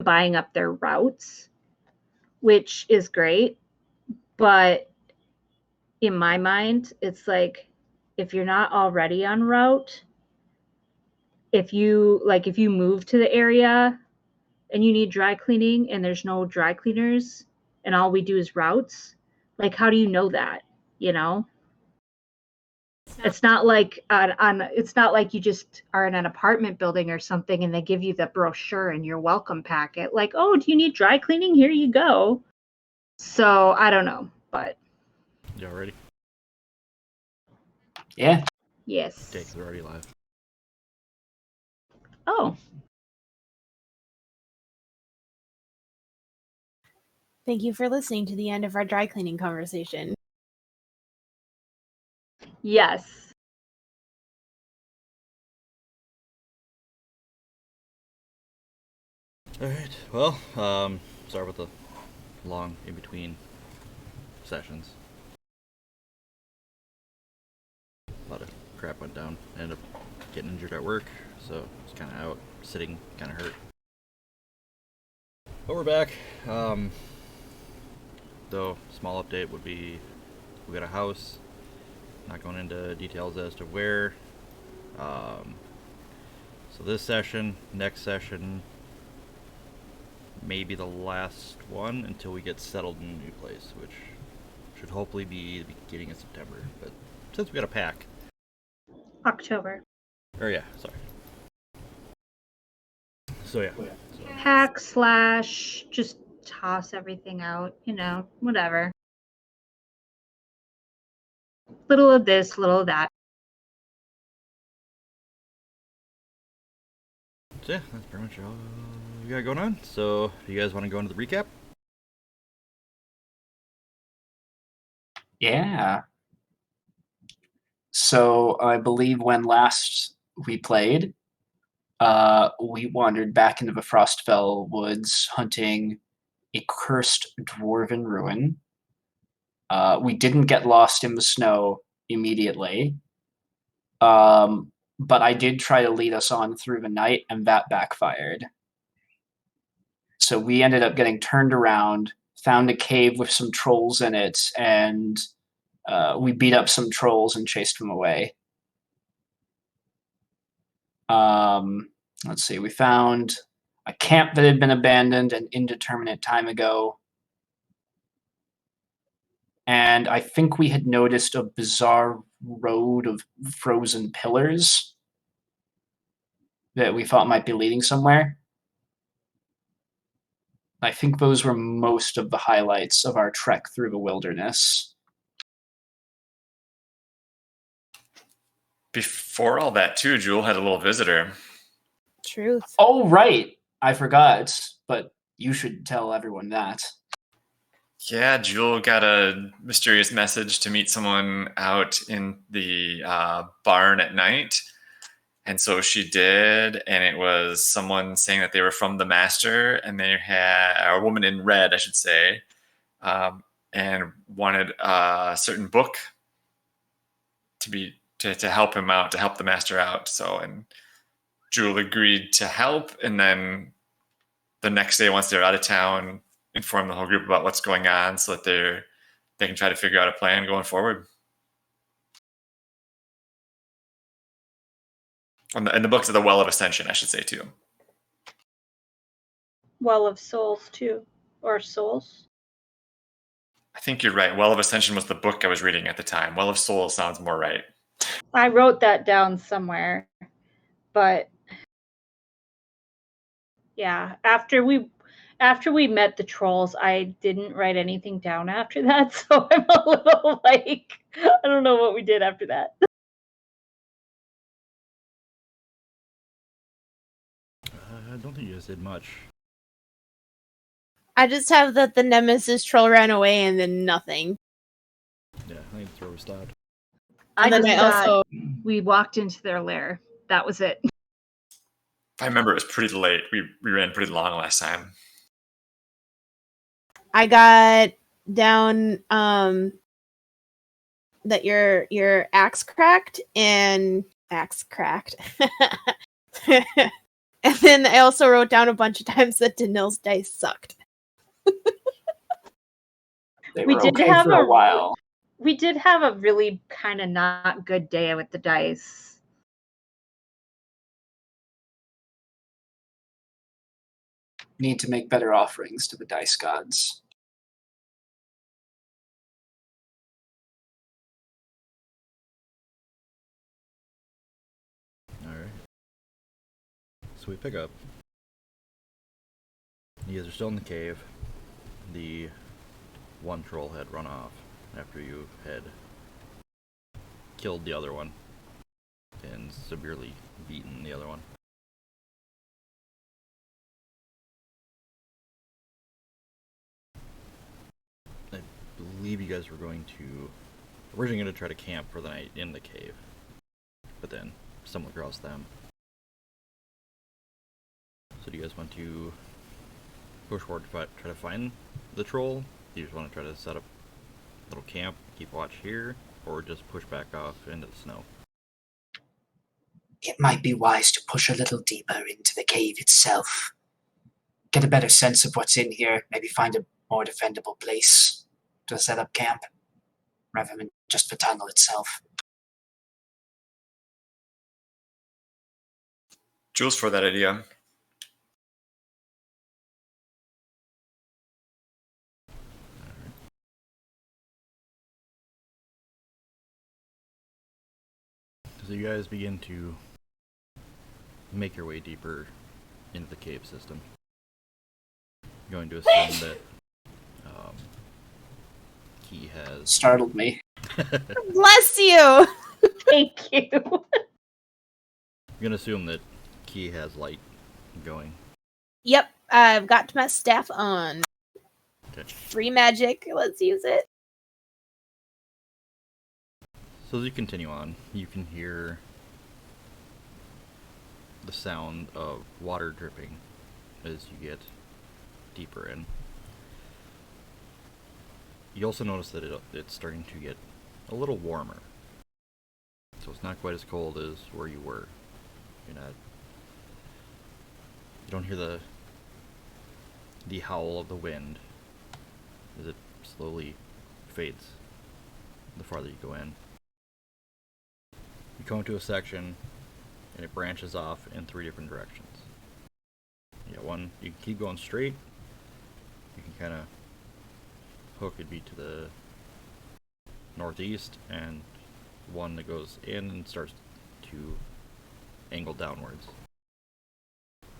buying up their routes, which is great. But in my mind, it's like, if you're not already on route, if you move to the area and you need dry cleaning and there's no dry cleaners and all we do is routes, like, how do you know that, you know? It's not like it's not like you just are in an apartment building or something and they give you the brochure in your welcome packet. Like, oh, do you need dry cleaning? Here you go. So I don't know, but y'all ready? Yeah. Yes. Okay, 'cause we're already live. Oh. Thank you for listening to the end of our dry cleaning conversation. Yes. Alright, well, start with the long in-between sessions. A lot of crap went down. I ended up getting injured at work, so I was kind of out, sitting, kind of hurt. But we're back. Though, small update would be, we got a house. Not going into details as to where. So this session, next session, maybe the last one until we get settled in a new place, which should hopefully be the beginning of September. But since we got a pack. October. Or yeah, sorry. So yeah. Pack / just toss everything out, you know, whatever. Little of this, little of that. So yeah, that's pretty much all we got going on. So, do you guys want to go into the recap? Yeah. So I believe when last we played, we wandered back into the Frostfell woods hunting a cursed dwarven ruin. We didn't get lost in the snow immediately, but I did try to lead us on through the night, and that backfired. So we ended up getting turned around, found a cave with some trolls in it, and we beat up some trolls and chased them away. Let's see, we found a camp that had been abandoned an indeterminate time ago. And I think we had noticed a bizarre road of frozen pillars that we thought might be leading somewhere. I think those were most of the highlights of our trek through the wilderness. Before all that, too, Jewel had a little visitor. Truth. Oh, right. I forgot, but you should tell everyone that. Yeah, Jewel got a mysterious message to meet someone out in the barn at night. And so she did, and it was someone saying that they were from the Master, and they had a woman in red, I should say, and wanted a certain book to help him out, to help the Master out. So, and Jewel agreed to help, and then the next day, once they're out of town, inform the whole group about what's going on, so that they can try to figure out a plan going forward. And the books are the Well of Ascension, I should say, too. Well of Souls, too. Or Souls. I think you're right. Well of Ascension was the book I was reading at the time. Well of Souls sounds more right. I wrote that down somewhere. But yeah, after we met the trolls, I didn't write anything down after that, so I'm a little like, I don't know what we did after that. I don't think you guys did much. I just have that the Nemesis troll ran away and then nothing. Yeah, I think that's where we stopped. We walked into their lair. That was it. I remember it was pretty late. We ran pretty long last time. I got down that your axe cracked. And then I also wrote down a bunch of times that Danil's dice sucked. They We were did okay have for a a- while. We did have a really kind of not good day with the dice. Need to make better offerings to the dice gods. Alright. So we pick up. You guys are still in the cave. The one troll had run off after you had killed the other one and severely beaten the other one. I believe you guys were originally going to try to camp for the night in the cave, but then stumbled across them. So do you guys want to push forward to try to find the troll? Do you just want to try to set up a little camp, keep watch here, or just push back off into the snow? It might be wise to push a little deeper into the cave itself. Get a better sense of what's in here, maybe find a more defendable place to set up camp, rather than just the tunnel itself. Jules for that idea. So you guys begin to make your way deeper into the cave system. I'm going to assume that Key has... Startled me. Bless you! Thank you. I'm going to assume that Key has light going. Yep, I've got my staff on. Okay. Free magic, let's use it. So as you continue on, you can hear the sound of water dripping as you get deeper in. You also notice that it's starting to get a little warmer. So it's not quite as cold as where you were. You don't hear the howl of the wind as it slowly fades the farther you go in. You come to a section and it branches off in 3 different directions. You got one, you can keep going straight. You can kind of hook, it'd be to the northeast, and one that goes in and starts to angle downwards.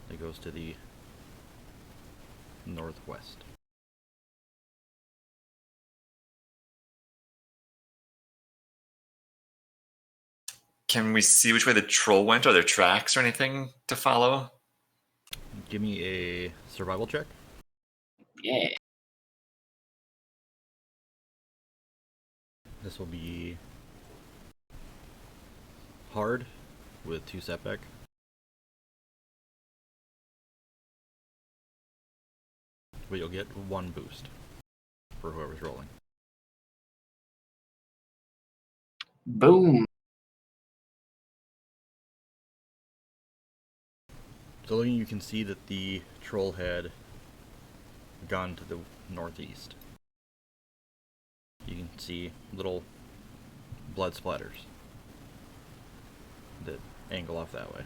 It goes to the northwest. Can we see which way the troll went? Are there tracks or anything to follow? Give me a survival check. Yeah. This will be hard with 2 setback. But you'll get 1 boost for whoever's rolling. Boom. So looking, you can see that the troll had gone to the northeast. You can see little blood splatters that angle off that way.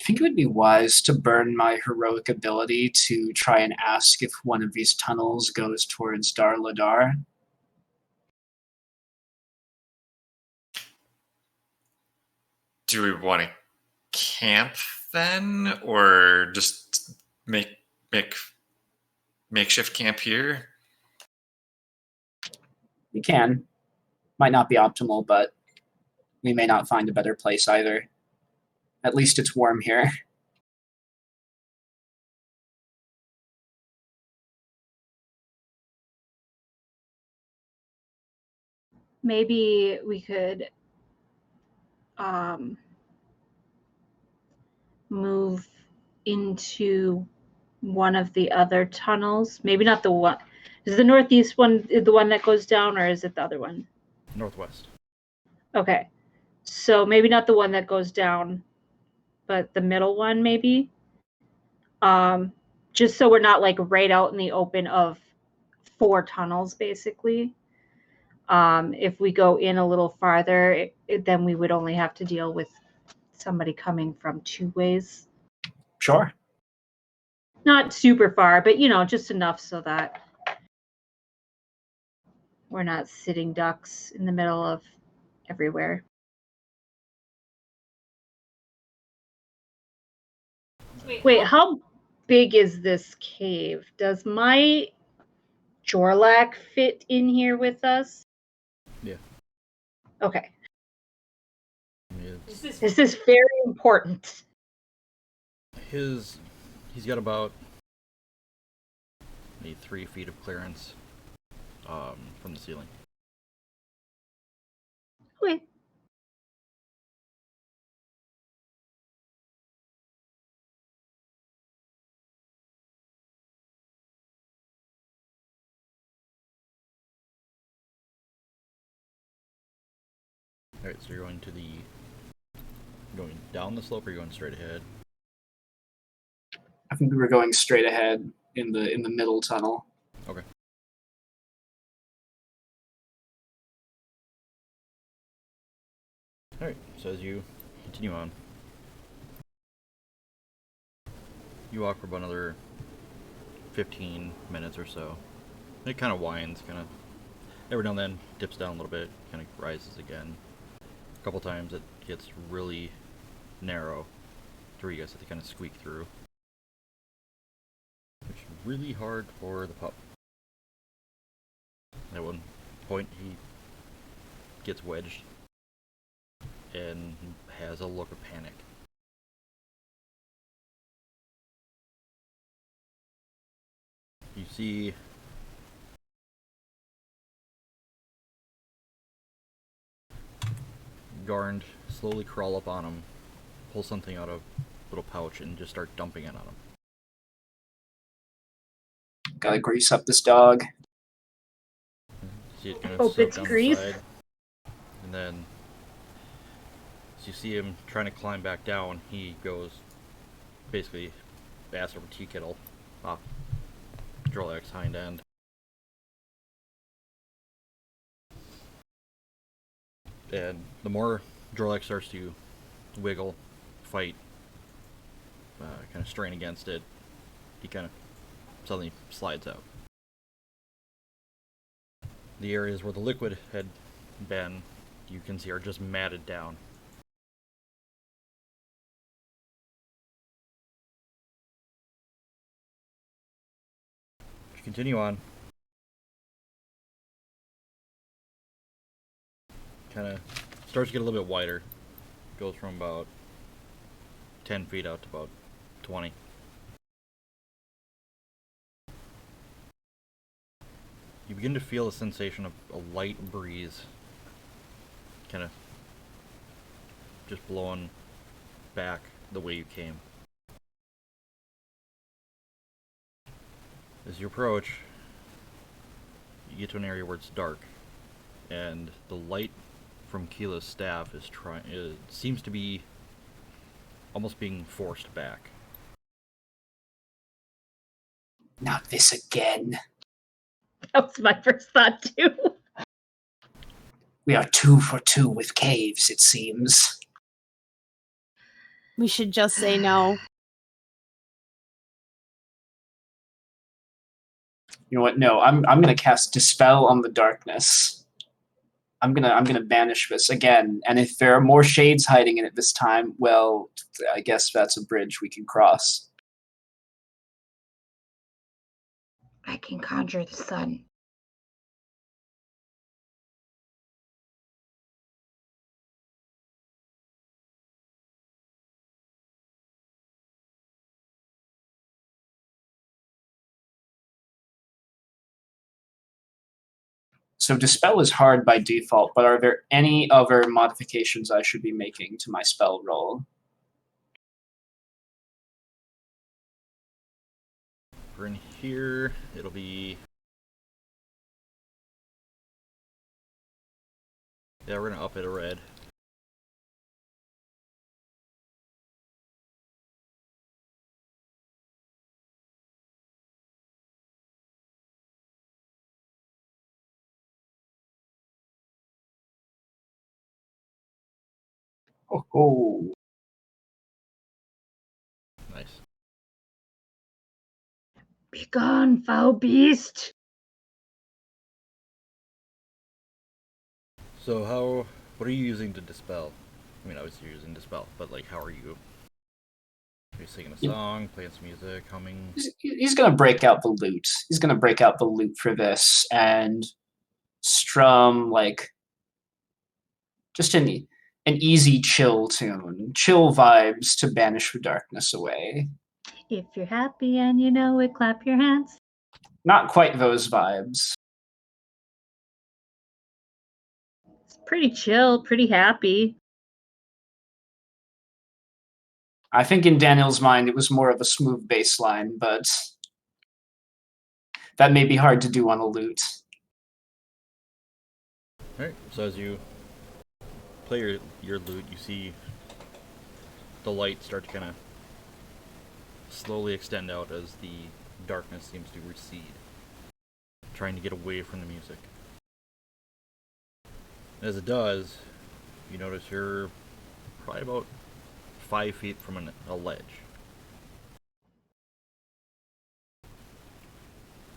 I think it would be wise to burn my heroic ability to try and ask if one of these tunnels goes towards Darlodar. Do we want to camp then, or just make makeshift camp here? We can. Might not be optimal, but we may not find a better place either. At least it's warm here. Maybe we could move into one of the other tunnels. Maybe not the one. Is the northeast one the one that goes down, or is it the other one? Northwest. Okay. So maybe not the one that goes down, but the middle one maybe. Just so we're not like right out in the open of 4 tunnels, basically. If we go in a little farther, then we would only have to deal with somebody coming from 2 ways. Sure. Not super far, but just enough so that we're not sitting ducks in the middle of everywhere. Wait, how big is this cave? Does my Jorlak fit in here with us? Yeah. Okay. It's, This is very important. he's got about maybe 3 feet of clearance from the ceiling. Okay. Alright, so you're going down the slope or you're going straight ahead? I think we were going straight ahead in the middle tunnel. Okay. Alright, so as you continue on, you walk for about another 15 minutes or so. It kind of winds, every now and then dips down a little bit, kind of rises again. A couple times it gets really narrow to where you guys have to kind of squeak through. Which is really hard for the pup. At one point he gets wedged and has a look of panic. You see Garnd slowly crawl up on him, pull something out of a little pouch, and just start dumping it on him. Gotta grease up this dog. See it kind of Hope soak it's down grease. the side. And then, as you see him trying to climb back down, he goes basically ass over tea kettle off Drolak's hind end. And the more Drolak starts to wiggle, fight, kind of strain against it, he kind of suddenly slides out. The areas where the liquid had been, you can see, are just matted down. Continue on. Kind of starts to get a little bit wider. Goes from about 10 feet out to about 20. You begin to feel a sensation of a light breeze kind of just blowing back the way you came. As you approach, you get to an area where it's dark, and the light from Keela's staff seems to be almost being forced back. Not this again. That was my first thought too. We are 2 for 2 with caves, it seems. We should just say no. You know what? No, I'm gonna cast Dispel on the darkness. I'm gonna banish this again, and if there are more shades hiding in it this time, well, I guess that's a bridge we can cross. I can conjure the sun. So Dispel is hard by default, but are there any other modifications I should be making to my spell roll? We're in here, it'll be Yeah, we're gonna up it a red. Oh. Nice. Begone, foul beast! So what are you using to dispel? I mean, obviously you're using dispel, but like, how are you? Are you singing a song, playing some music, humming? He's going to break out the lute. He's going to break out the lute for this and strum like just an easy chill tune, chill vibes to banish the darkness away. If you're happy and you know it, clap your hands. Not quite those vibes. It's pretty chill, pretty happy. I think in Daniel's mind it was more of a smooth bass line, but that may be hard to do on a lute. Alright, so as you play your lute, you see the light start to kind of slowly extend out as the darkness seems to recede, trying to get away from the music. As it does, you notice you're probably about 5 feet from a ledge.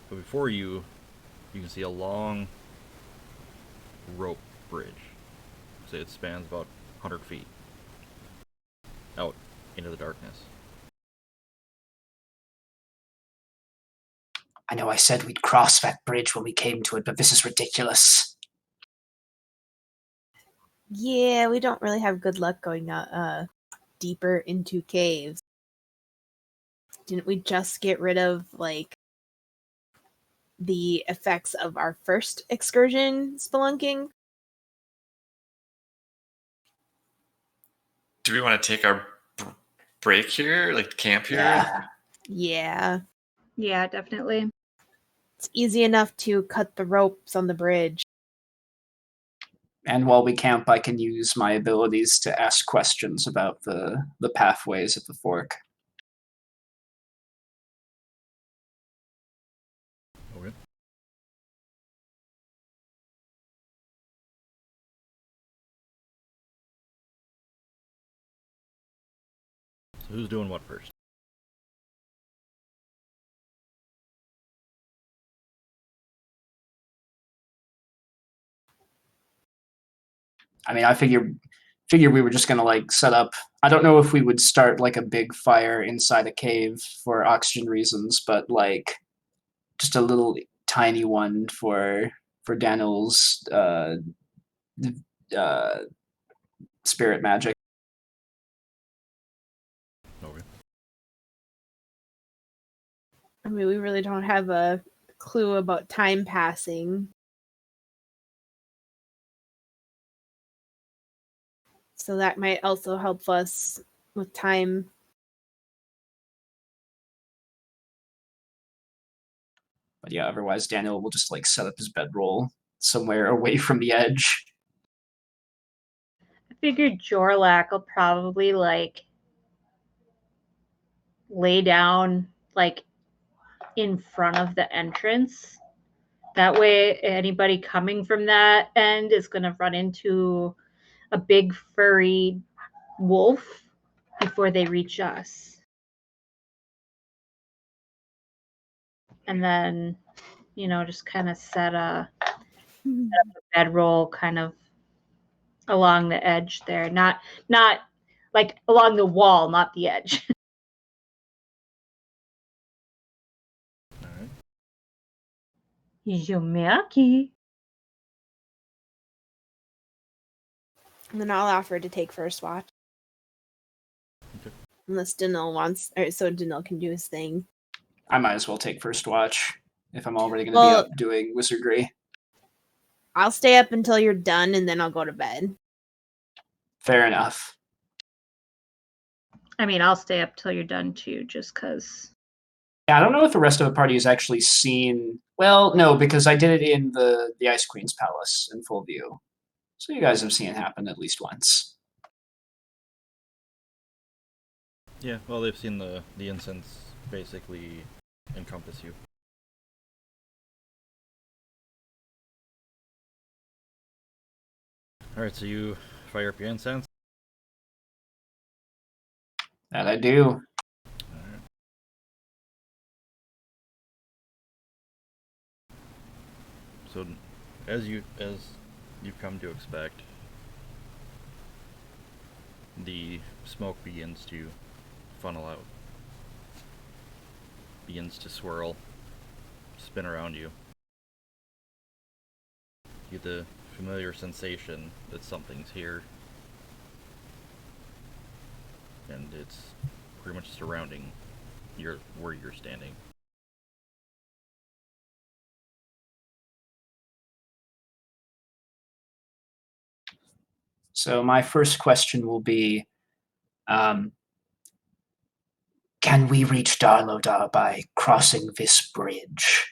But before you can see a long rope bridge. So it spans about 100 feet out into the darkness. I know I said we'd cross that bridge when we came to it, but this is ridiculous. Yeah, we don't really have good luck going deeper into caves. Didn't we just get rid of like the effects of our first excursion spelunking? Do we want to take our break here, like camp here? Yeah. Yeah, definitely. It's easy enough to cut the ropes on the bridge. And while we camp, I can use my abilities to ask questions about the pathways at the fork. Okay. So who's doing what first? I mean, I figure we were just gonna like set up. I don't know if we would start like a big fire inside a cave for oxygen reasons, but like just a little tiny one for Daniel's uh, spirit magic. Okay. I mean, we really don't have a clue about time passing. So that might also help us with time. But yeah, otherwise Daniel will just like set up his bedroll somewhere away from the edge. I figured Jorlak will probably like lay down like in front of the entrance. That way, anybody coming from that end is going to run into a big furry wolf before they reach us. And then, just kind of set a bedroll kind of along the edge there. Not like along the wall, not the edge. Alright. Yomaki. And then I'll offer to take first watch. Okay. Unless Danil wants, or so Danil can do his thing. I might as well take first watch if I'm already going to Well- be up doing wizardry. I'll stay up until you're done, and then I'll go to bed. Fair enough. I mean, I'll stay up till you're done too, just because. Yeah, I don't know if the rest of the party has actually seen. Well, no, because I did it in the Ice Queen's palace in full view. So you guys have seen it happen at least once. Yeah, well, they've seen the incense basically encompass you. Alright, so you fire up your incense. That I do. Alright. So, as you've come to expect, the smoke begins to funnel out, begins to swirl, spin around you. You get the familiar sensation that something's here, and it's pretty much surrounding where you're standing. So my first question will be, can we reach Darlodar by crossing this bridge?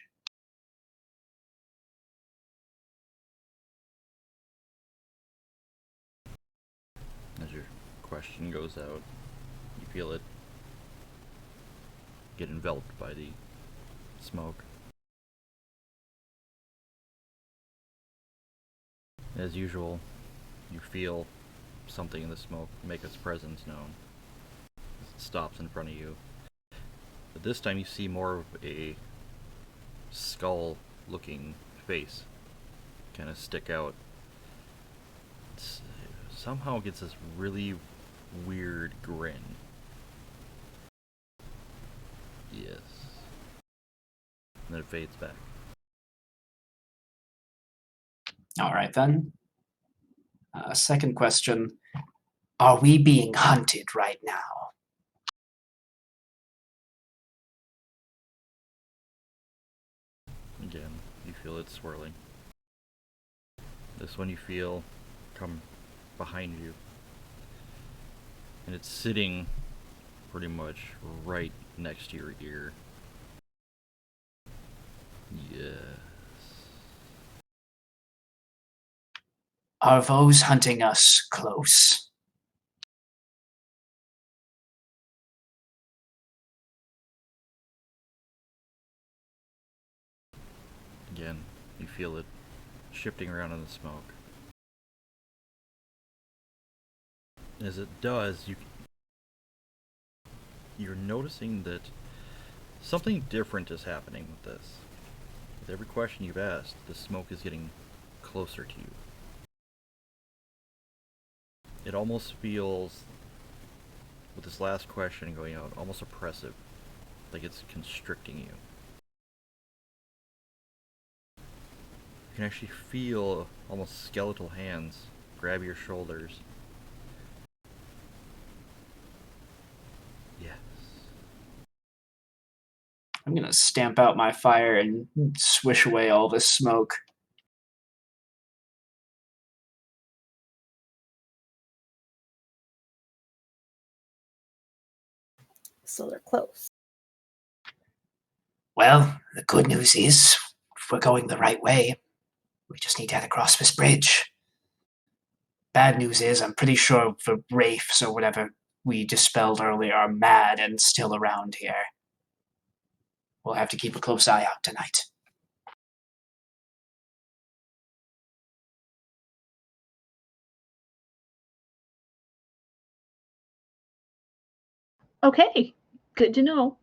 As your question goes out, you feel it get enveloped by the smoke. As usual, you feel something in the smoke make its presence known. It stops in front of you. But this time you see more of a skull-looking face kind of stick out. Somehow gets this really weird grin. Yes. And then it fades back. All right, then. Second question. Are we being hunted right now? Again, you feel it swirling. This one you feel come behind you. And it's sitting pretty much right next to your ear. Yes. Are those hunting us close? Again, you feel it shifting around in the smoke. As it does, you're noticing that something different is happening with this. With every question you've asked, the smoke is getting closer to you. It almost feels, with this last question going out, almost oppressive, like it's constricting you. You can actually feel almost skeletal hands grab your shoulders. Yes. I'm going to stamp out my fire and swish away all this smoke. So they're close. Well, the good news is we're going the right way. We just need to head across this bridge. Bad news is I'm pretty sure the wraiths or whatever we dispelled earlier are mad and still around here. We'll have to keep a close eye out tonight. Okay, good to know.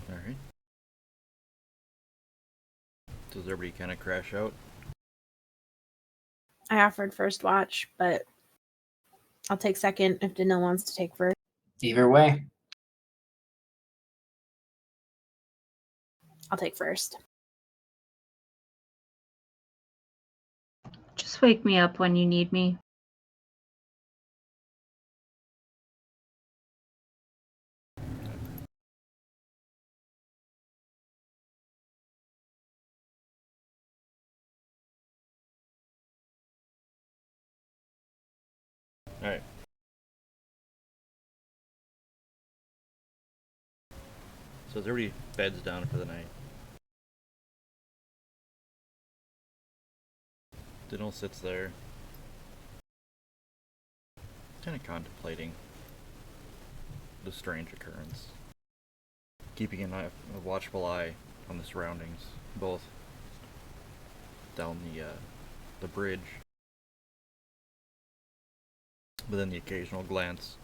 Alright. So does everybody kind of crash out? I offered first watch, but I'll take second if Dino wants to take first. Either way. I'll take first. Just wake me up when you need me. Alright. So everybody beds down for the night. Dinnell sits there, kind of contemplating the strange occurrence, keeping a watchful eye on the surroundings, both down the bridge, but then the occasional glance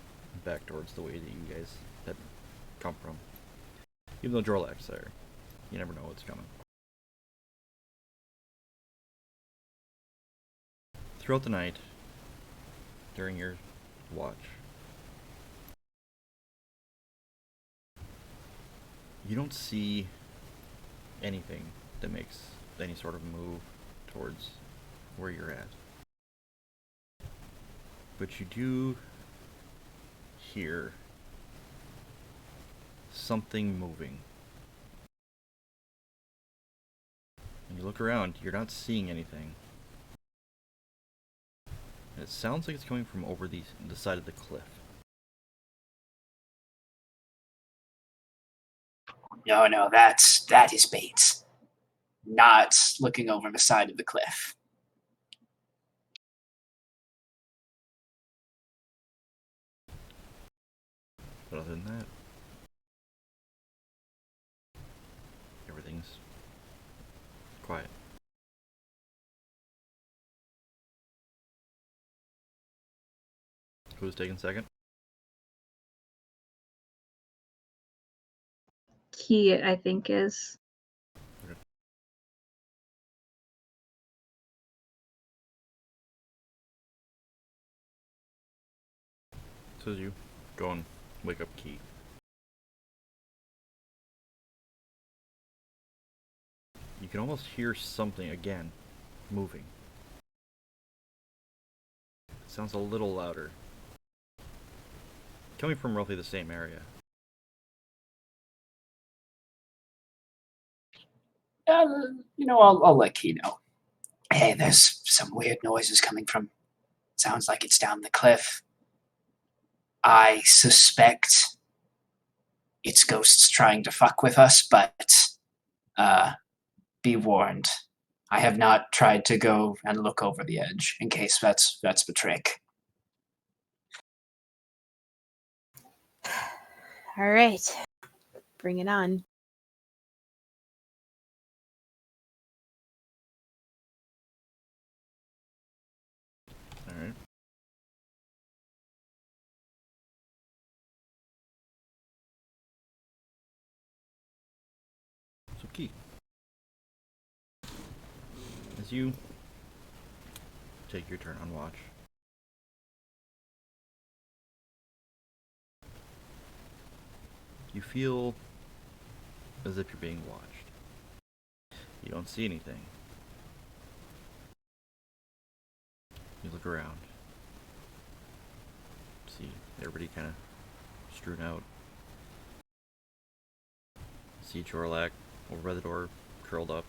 back towards the way that you guys had come from. Even though Jorlak's there, you never know what's coming. Throughout the night, during your watch, you don't see anything that makes any sort of move towards where you're at. But you do hear something moving. When you look around, you're not seeing anything. And it sounds like it's coming from over the side of the cliff. No, that is Bates. Not looking over the side of the cliff. But other than that, everything's quiet. Who's taking second? He, I think, is. Okay. So as you go and wake up Key, you can almost hear something again moving. It sounds a little louder. Coming from roughly the same area. I'll let Key know. Hey, there's some weird noises coming from. Sounds like it's down the cliff. I suspect it's ghosts trying to fuck with us, but be warned. I have not tried to go and look over the edge in case that's the trick. All right. Bring it on. Alright. So Key, as you take your turn on watch, you feel as if you're being watched. You don't see anything. You look around. See everybody kind of strewn out. See Jorlak over by the door, curled up.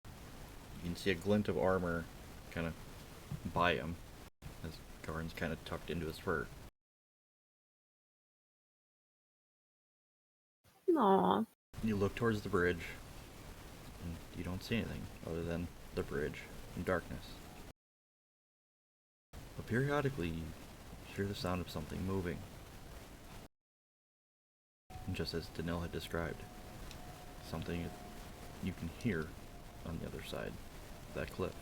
You can see a glint of armor kind of by him, as Garn's kind of tucked into his fur. Aw. You look towards the bridge, and you don't see anything other than the bridge and darkness. But periodically, you hear the sound of something moving. And just as Danil had described, something you can hear on the other side of that cliff.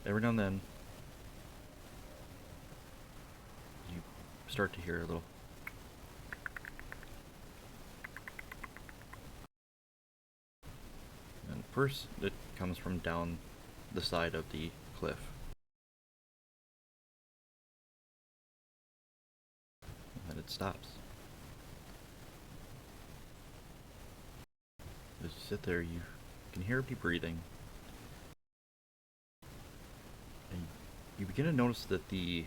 Every now and then, you start to hear a little and first it comes from down the side of the cliff. And then it stops. As you sit there, you can hear everybody breathing. And you begin to notice that the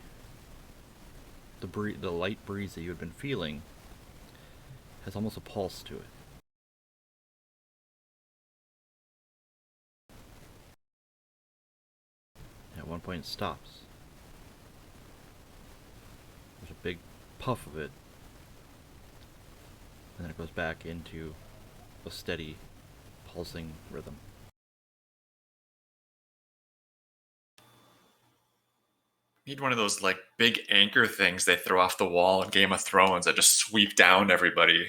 light breeze that you had been feeling has almost a pulse to it. At one point it stops. There's a big puff of it, and then it goes back into a steady, pulsing rhythm. Need one of those like big anchor things they throw off the wall in Game of Thrones that just sweep down everybody.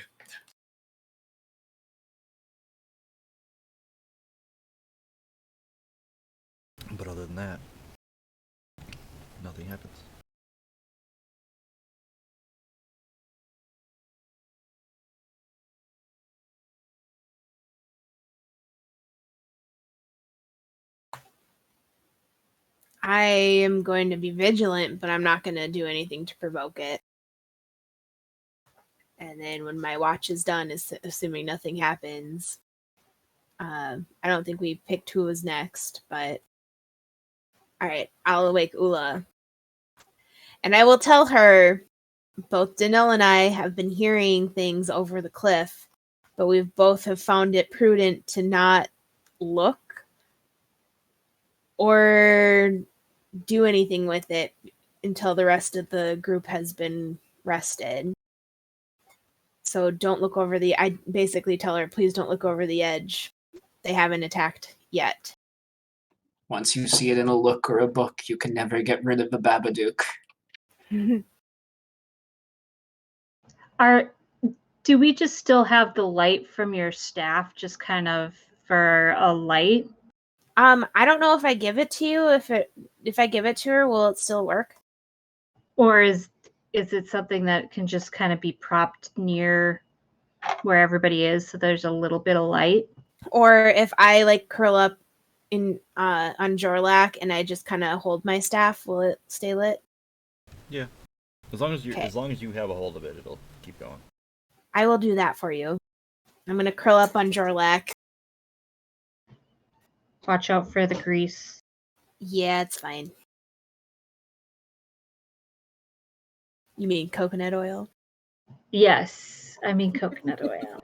But other than that, nothing happens. I am going to be vigilant, but I'm not going to do anything to provoke it. And then when my watch is done, assuming nothing happens, I don't think we picked who was next, but all right, I'll awake Ula. And I will tell her both Danelle and I have been hearing things over the cliff, but we've both have found it prudent to not look or do anything with it until the rest of the group has been rested. So don't look over I basically tell her, please don't look over the edge. They haven't attacked yet. Once you see it in a look or a book, you can never get rid of the Babadook. Do we just still have the light from your staff just kind of for a light? I don't know if I give it to you. If I give it to her, will it still work? Or is it something that can just kind of be propped near where everybody is so there's a little bit of light? Or if I like curl up in on Jorlak and I just kind of hold my staff, will it stay lit? Yeah. As long as you have a hold of it, it'll keep going. I will do that for you. I'm gonna curl up on Jorlak. Watch out for the grease. Yeah, it's fine. You mean coconut oil? Yes, I mean coconut oil.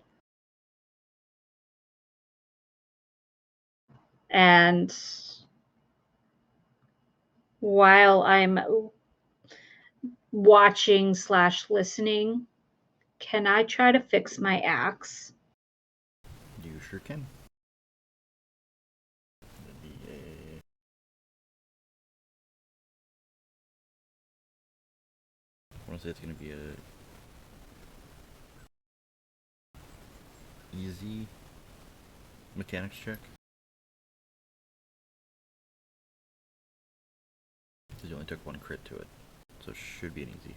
And while I'm watching/listening, can I try to fix my axe? You sure can. That'd be I want to say it's going to be a easy mechanics check. Because you only took one crit to it, so it should be an easy.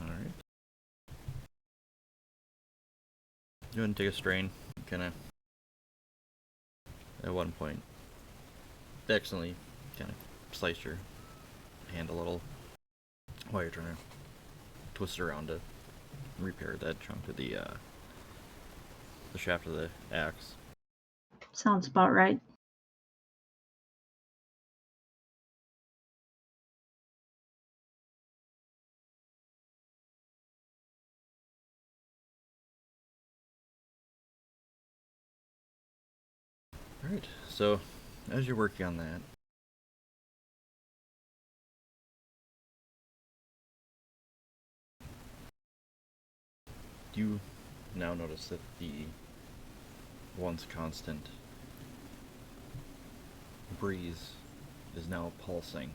Alright. Go ahead and take a strain. Kind of, at one point, accidentally kind of slice your hand a little while you're trying to twist it around to repair that chunk of the shaft of the axe. Sounds about right. Alright, so as you're working on that, you now notice that the once constant breeze is now pulsing.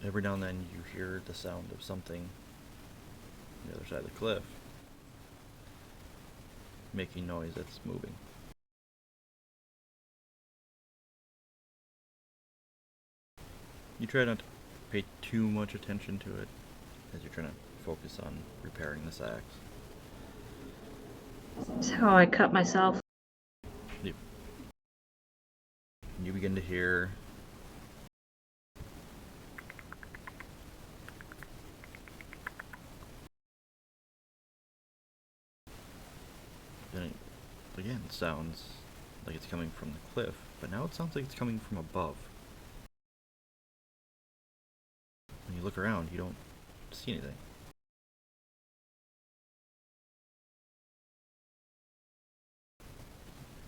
Every now and then you hear the sound of something on the other side of the cliff making noise that's moving. You try not to pay too much attention to it as you're trying to focus on repairing this axe. That's how I cut myself. You begin to hear then again, it sounds like it's coming from the cliff, but now it sounds like it's coming from above. When you look around, you don't see anything.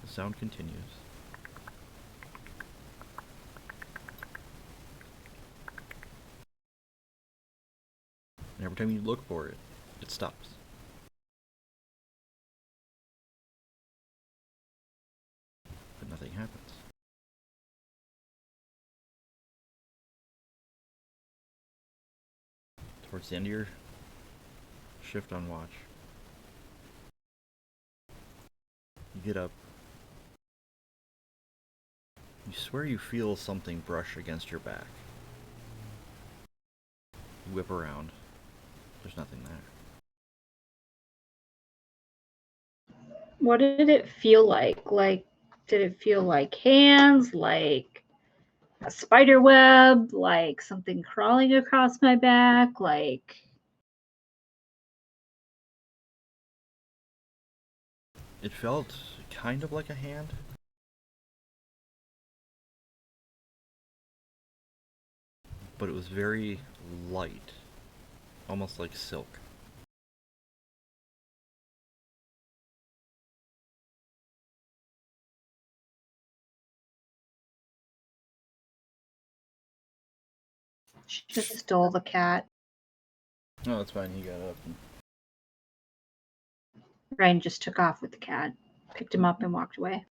The sound continues. And every time you look for it, it stops. But nothing happens. Towards the end of your shift on watch, you get up. You swear you feel something brush against your back. You whip around. There's nothing there. What did it feel like? Like, did it feel like hands? Like a spider web? Like something crawling across my back? Like. It felt kind of like a hand. But it was very light. Almost like silk. She just stole the cat. No, that's fine. He got up. Ryan just took off with the cat, picked him up, and walked away.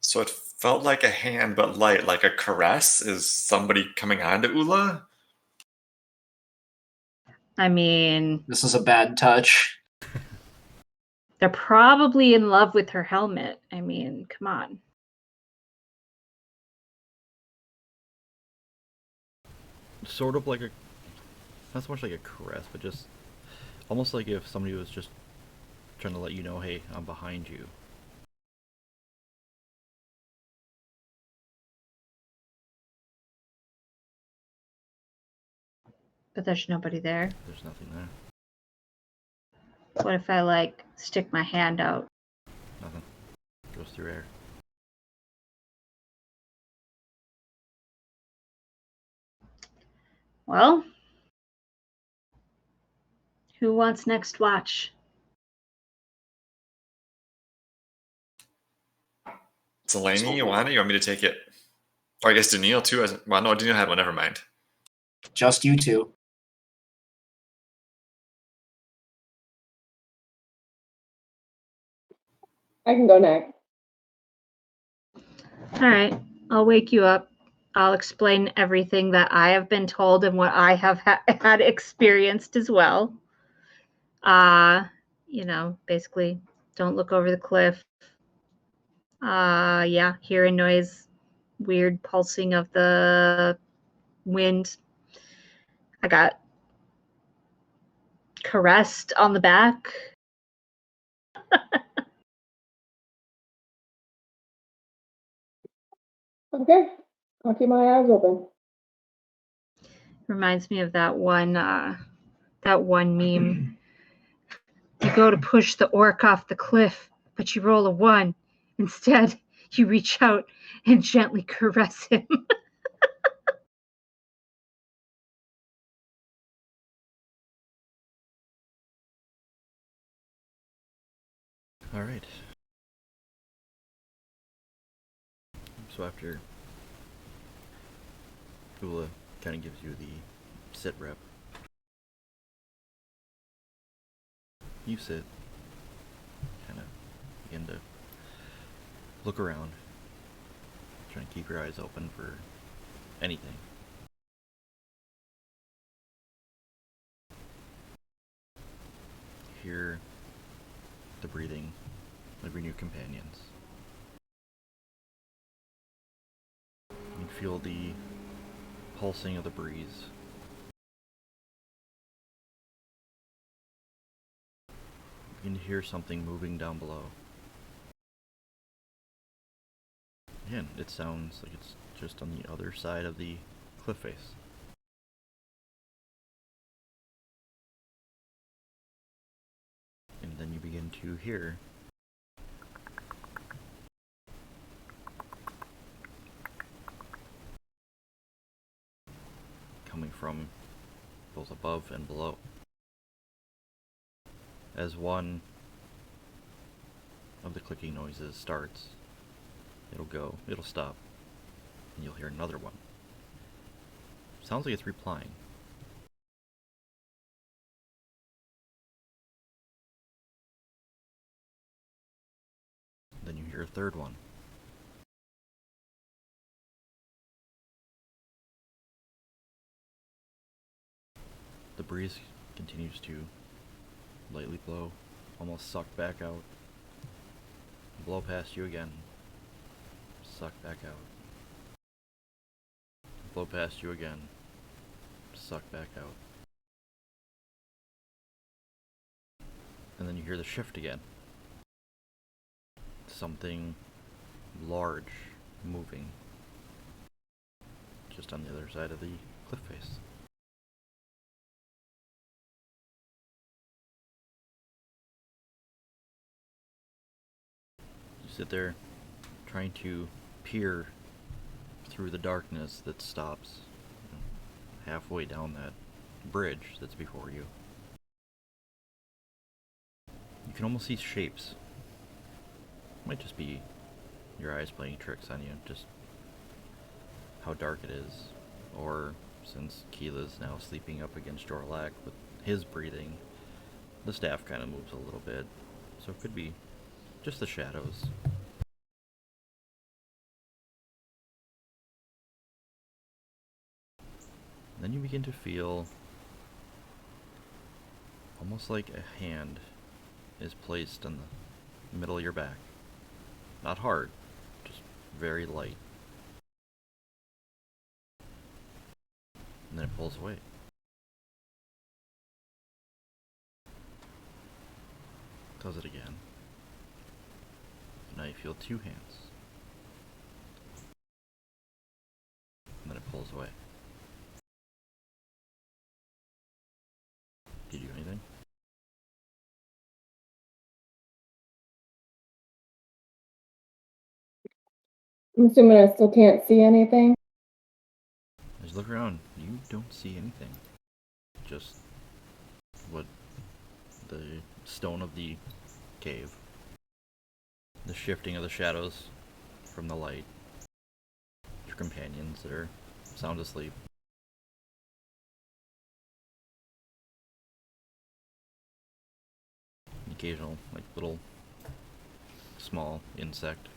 So it felt like a hand, but light, like a caress. Is somebody coming on to Ula? I mean, This is a bad touch. they're probably in love with her helmet. I mean, come on. Sort of like a, not so much like a caress, but just almost like if somebody was just trying to let you know, hey, I'm behind you. But there's nobody there. There's nothing there. What if I, like, stick my hand out? Nothing. Goes through air. Well, who wants next watch? Delaney, you want it? You want me to take it? Or I guess Daniil too. Well, no, Daniil had one. Never mind. Just you two. I can go next. All right, I'll wake you up. I'll explain everything that I have been told and what I have had experienced as well. Basically, don't look over the cliff. Yeah, hear a noise, weird pulsing of the wind. I got caressed on the back. Okay, I'll keep my eyes open. Reminds me of that one meme. You go to push the orc off the cliff, but you roll a 1. Instead, you reach out and gently caress him. Alright. So after Ula kind of gives you the sit rep, you sit, kind of begin to look around, trying to keep your eyes open for anything. Hear the breathing of your new companions. You can feel the pulsing of the breeze begin to hear something moving down below. Again, it sounds like it's just on the other side of the cliff face. And then you begin to hear coming from both above and below. As one of the clicking noises starts, it'll stop, and you'll hear another one. Sounds like it's replying. Then you hear a third one. The breeze continues to lightly blow, almost suck back out. Blow past you again. Suck back out. Blow past you again. Suck back out. And then you hear the shift again. Something large moving just on the other side of the cliff face. You sit there trying to peer through the darkness that stops halfway down that bridge that's before you. You can almost see shapes. Might just be your eyes playing tricks on you, just how dark it is. Or since Keela's now sleeping up against Jorlak with his breathing, the staff kind of moves a little bit. So it could be just the shadows. Then you begin to feel almost like a hand is placed on the middle of your back. Not hard, just very light. And then it pulls away. Does it again. Now you feel two hands. And then it pulls away. Did you do anything? I'm assuming I still can't see anything. As you look around, you don't see anything. Just what the stone of the cave. The shifting of the shadows from the light. Your companions that are sound asleep. The occasional, little small insect.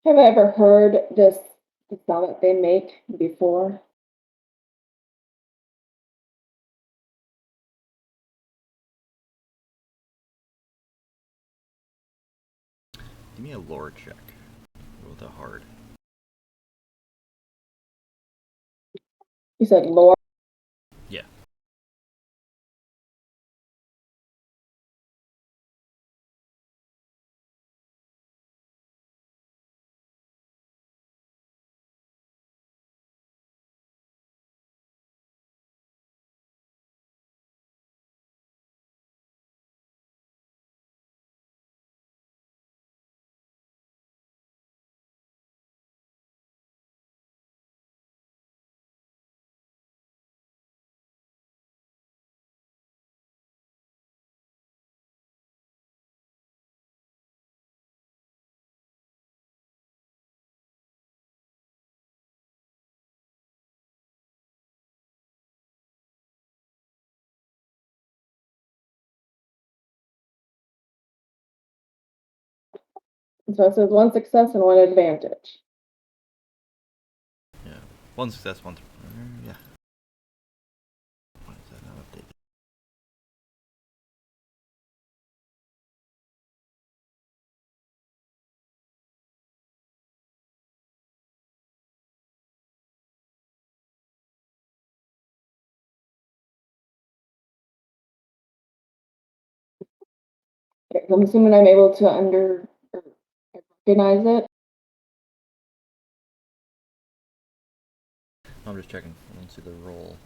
Have I ever heard the sound that they make before? Give me a lore check with a hard. You said lore. Yeah. So it says 1 success and 1 advantage. Yeah. One success, one. Yeah. Why is that not updated? I'm assuming I'm able to recognize it. I'm just checking. I don't see the roll.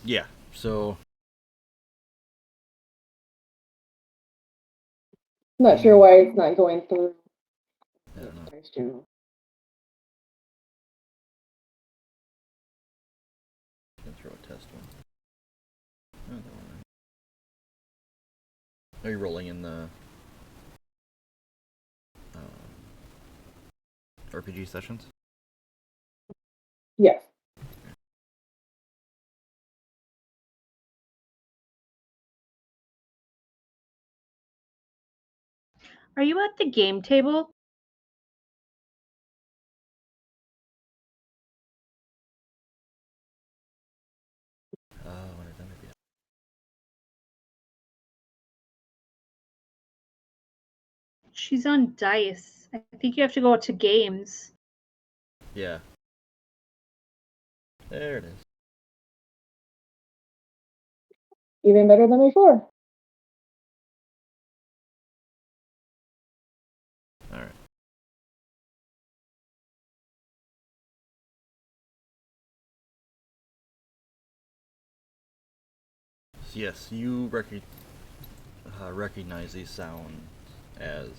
Yeah. So I'm not sure why it's not going through. I don't know. Question. Can throw a test one. Oh, that one. Are you rolling in the RPG sessions? Yes. Are you at the game table? What is that? Maybe. She's on dice. I think you have to go to games. Yeah. There it is. Even better than before. All right. So yes, you recognize these sounds as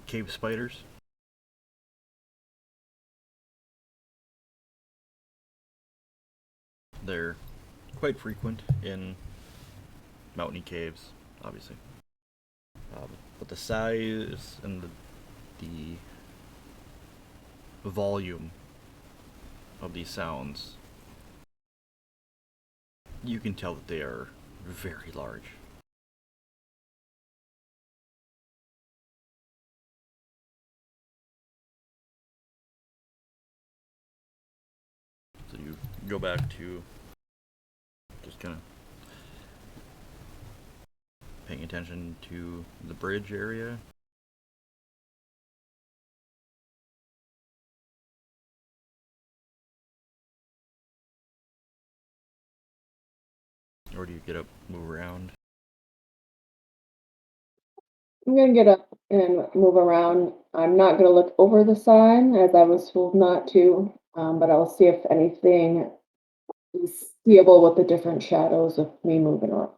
cave spiders. They're quite frequent in mountainy caves, obviously. But the size and the volume of these sounds, you can tell that they are very large. So you go back to just kind of paying attention to the bridge area. Or do you get up, move around? I'm gonna get up and move around. I'm not gonna look over the sign as I was told not to, but I'll see if anything is seeable with the different shadows of me moving around.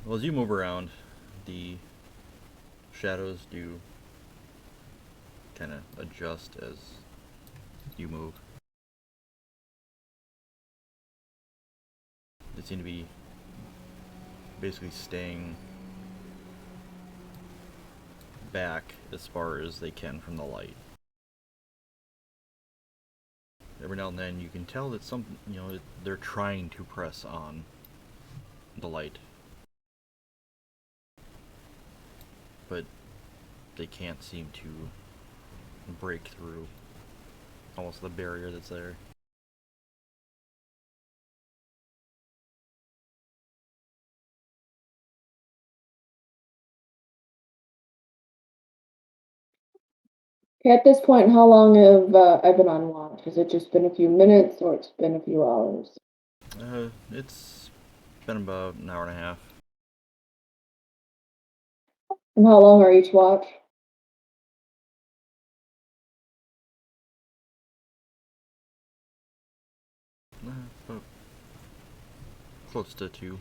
Well, as you move around, the shadows do kind of adjust as you move. They seem to be basically staying back as far as they can from the light. Every now and then you can tell that they're trying to press on the light. But they can't seem to break through almost the barrier that's there. Okay, at this point, how long have I been on watch? Has it just been a few minutes or it's been a few hours? It's been about an hour and a half. And how long are each watch? About close to 2.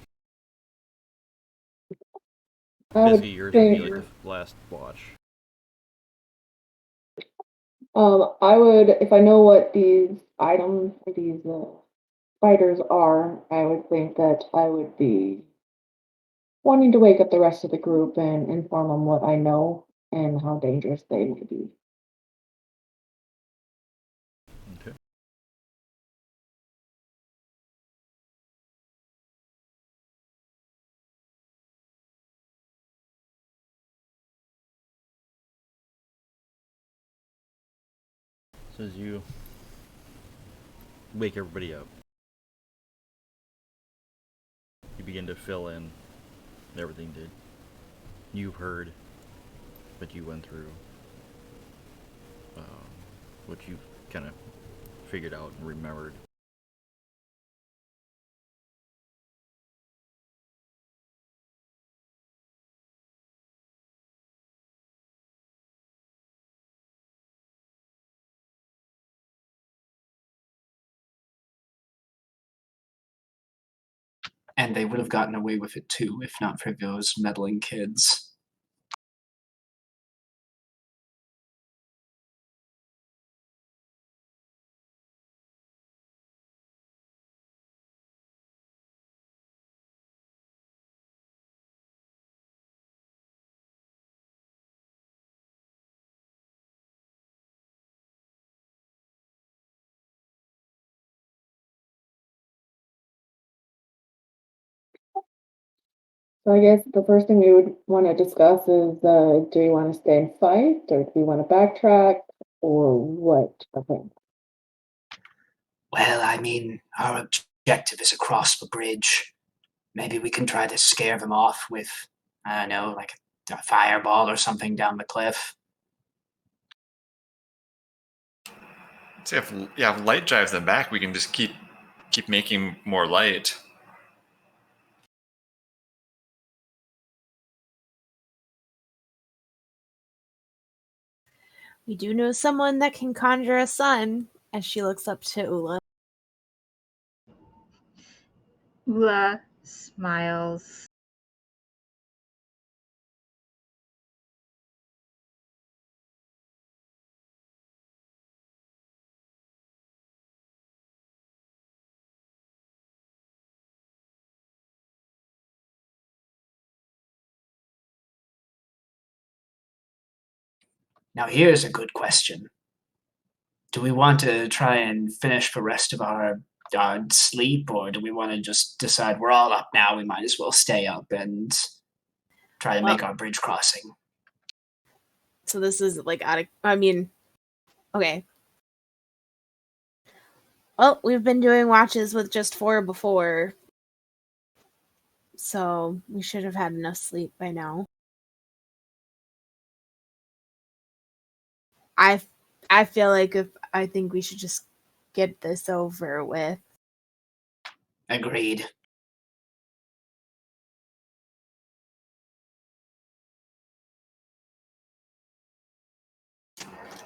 I would Busy yours would think, be like the last watch. I would, if I know what these items, these spiders are, I would think that I would be wanting to wake up the rest of the group and inform them what I know and how dangerous they may be. Okay. So as you wake everybody up, you begin to fill in everything that you've heard, but you went through, what you kind of figured out and remembered. And they would have gotten away with it too, if not for those meddling kids. So I guess the first thing we would want to discuss is, do we want to stay and fight, or do we want to backtrack, or what? Okay. Well, I mean, our objective is across the bridge. Maybe we can try to scare them off with, I don't know, like a fireball or something down the cliff. So if light drives them back, we can just keep making more light. We do know someone that can conjure a sun, as she looks up to Ula. Ula smiles. Now, here's a good question. Do we want to try and finish the rest of our sleep, or do we want to just decide we're all up now? We might as well stay up and try to make our bridge crossing. So this is like okay. Well, we've been doing watches with just 4 before, so we should have had enough sleep by now. I feel like I think we should just get this over with. Agreed.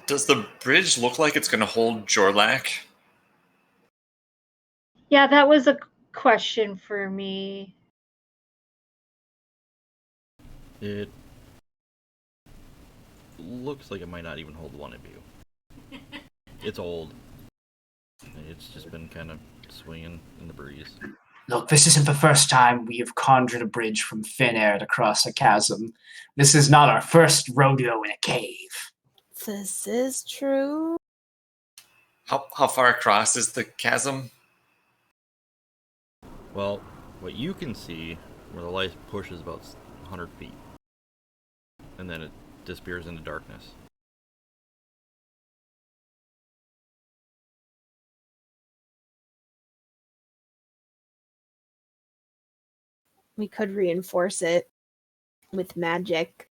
Does the bridge look like it's going to hold Jorlak? Yeah, that was a question for me. It looks like it might not even hold one of you. It's old. It's just been kind of swinging in the breeze. Look, this isn't the first time we have conjured a bridge from thin air to cross a chasm. This is not our first rodeo in a cave. This is true. How far across is the chasm? Well, what you can see, where the light pushes about 100 feet. And then it disappears into darkness. We could reinforce it with magic.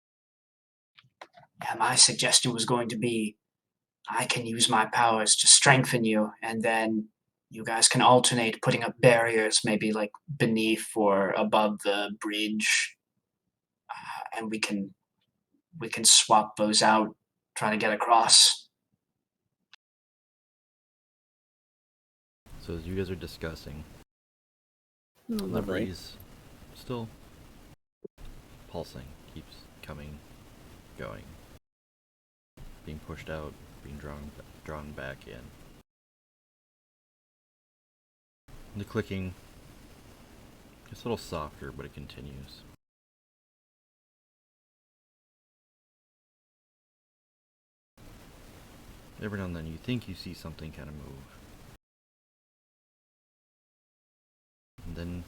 Yeah, my suggestion was going to be I can use my powers to strengthen you, and then you guys can alternate putting up barriers, maybe like beneath or above the bridge, and we can swap those out, trying to get across. So as you guys are discussing, Oh, the lovely. breeze still pulsing, keeps coming, going, being pushed out, being drawn back in. The clicking gets a little softer, but it continues. Every now and then you think you see something kind of move. And then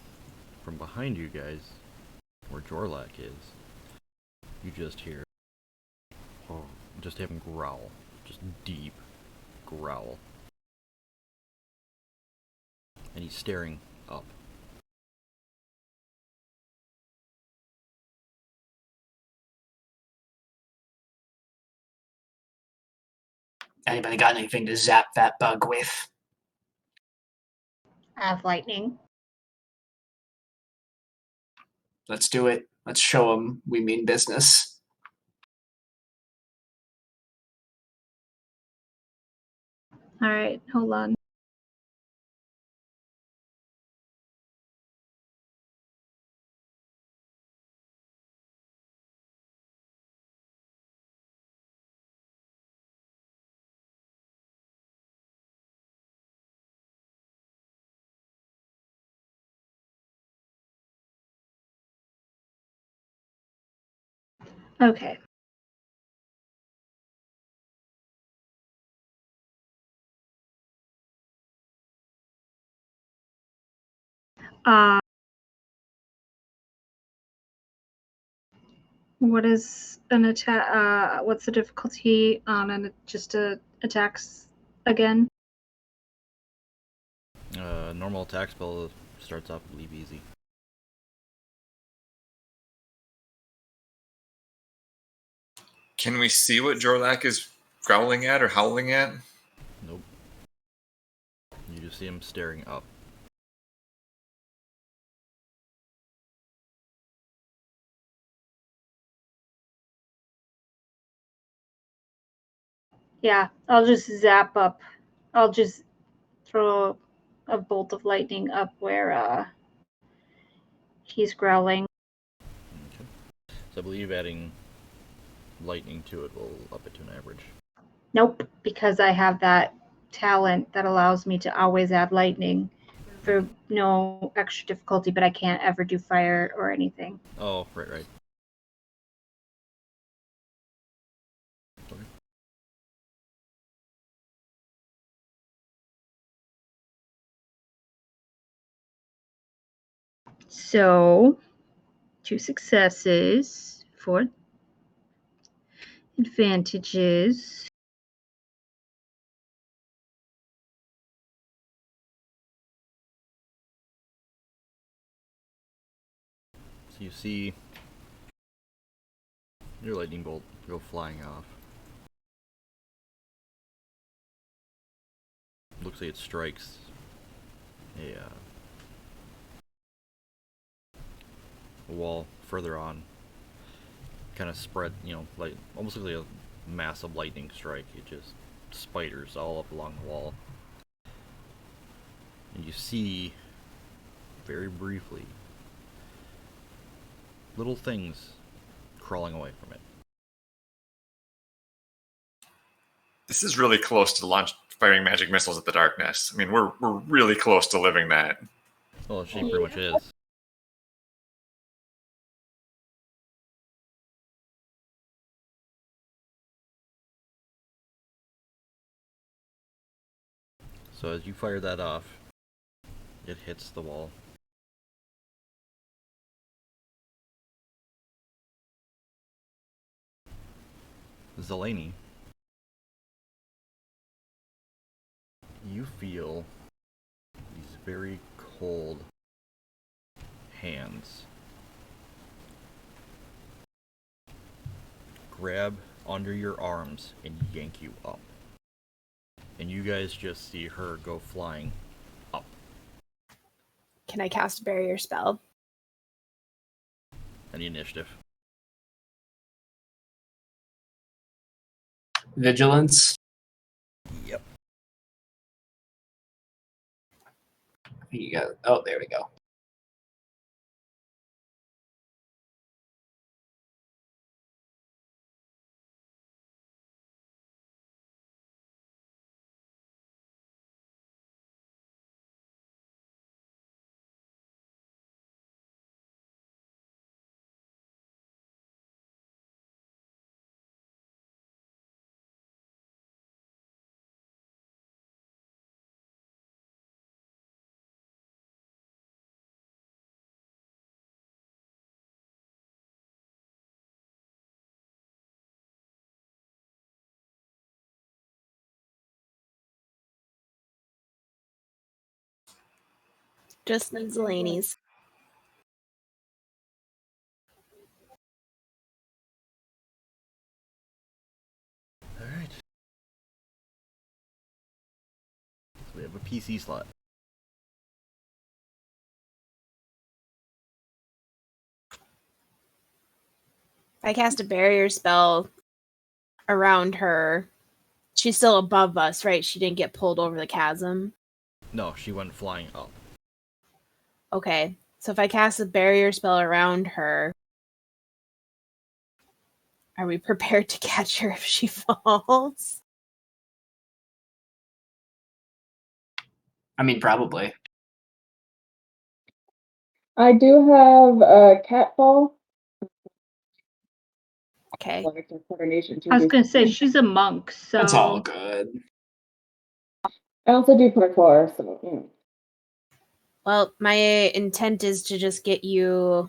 from behind you guys, where Jorlak is, you just hear, just him growl. Just deep growl. And he's staring up. Anybody got anything to zap that bug with? I have lightning. Let's do it. Let's show them we mean business. All right, hold on. Okay. What is an attack? What's the difficulty on attacks again? Normal attack spell starts off, I believe, easy. Can we see what Jorlak is growling at or howling at? Nope. You just see him staring up. Yeah, I'll just zap up. I'll just throw a bolt of lightning up where he's growling. Okay. So I believe adding lightning to it will up it to an average. Nope, because I have that talent that allows me to always add lightning for no extra difficulty, but I can't ever do fire or anything. Oh, right. Okay. So, 2 successes, 4 advantages. So you see your lightning bolt go flying off. Looks like it strikes a wall further on. Kind of spread, like almost like a massive lightning strike. It just spiders all up along the wall. And you see, very briefly, little things crawling away from it. This is really close to firing magic missiles at the darkness. I mean, we're really close to living that. Well, she pretty much is. So as you fire that off, it hits the wall. Zelani, you feel these very cold hands grab under your arms and yank you up. And you guys just see her go flying up. Can I cast a barrier spell? Any initiative? Vigilance. Yep. You got. Oh, there we go. Just miscellaneous. Alright. So we have a PC slot. If I cast a barrier spell around her, she's still above us, right? She didn't get pulled over the chasm. No, she went flying up. Okay, so if I cast a barrier spell around her, are we prepared to catch her if she falls? I mean, probably. I do have a catfall. Okay. Athletics or coordination to I was do- gonna say she's a monk, so That's all good. I also do parkour, so you know. Well, my intent is to just get you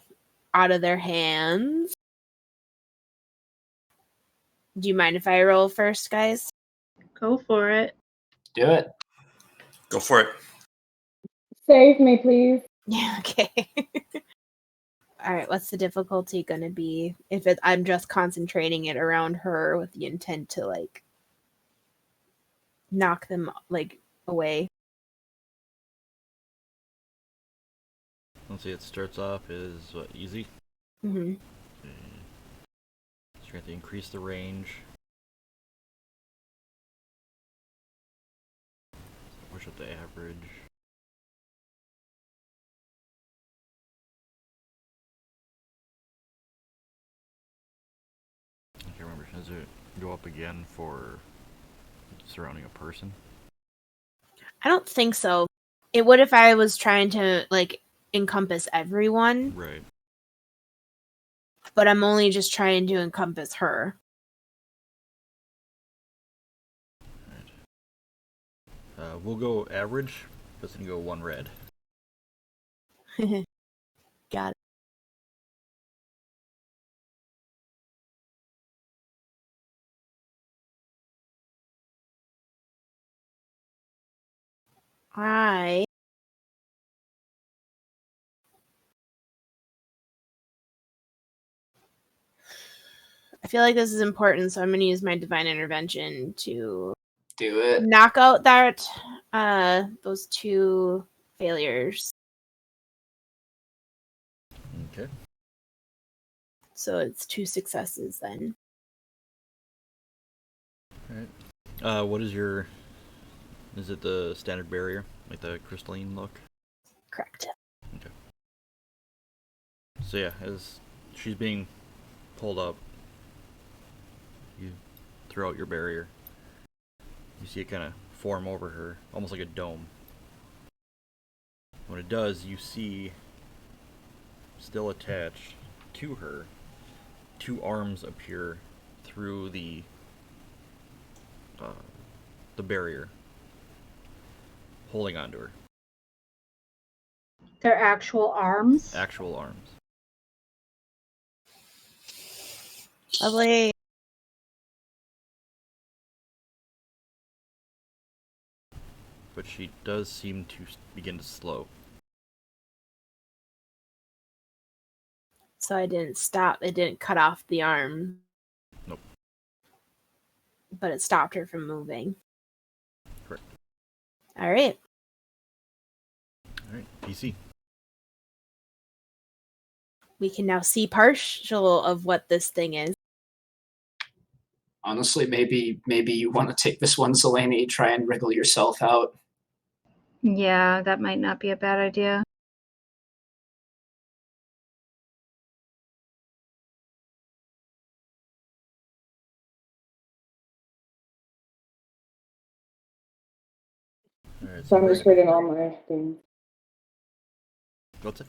out of their hands. Do you mind if I roll first, guys? go for it. Do it. Go for it. Save me, please. Yeah, okay. All right, what's the difficulty going to be if I'm just concentrating it around her with the intent to like knock them like away? Let's see, it starts off as what, easy? Mm-hmm. Okay. So you're going to increase the range. Push up the average. I can't remember. Does it go up again for surrounding a person? I don't think so. It would if I was trying to like encompass everyone, Right. but I'm only just trying to encompass her. We'll go average. Just gonna go 1 red. Got it. I feel like this is important, so I'm going to use my divine intervention to Do it. knock out that those 2 failures. Okay. So it's 2 successes then. Alright. What is your... Is it the standard barrier? Like the crystalline look? Correct. Okay. So yeah, as she's being pulled up, you throw out your barrier. You see it kind of form over her, almost like a dome. When it does, you see, still attached to her, 2 arms appear through the barrier, holding onto her. They're actual arms. Actual arms. Lovely. But she does seem to begin to slow. So I didn't stop. It didn't cut off the arm. Nope. But it stopped her from moving. Correct. All right. Alright, PC. We can now see partial of what this thing is. Honestly, maybe you want to take this one, Selene, try and wriggle yourself out. Yeah, that might not be a bad idea. Alright, So I'm just reading all my things. What's it?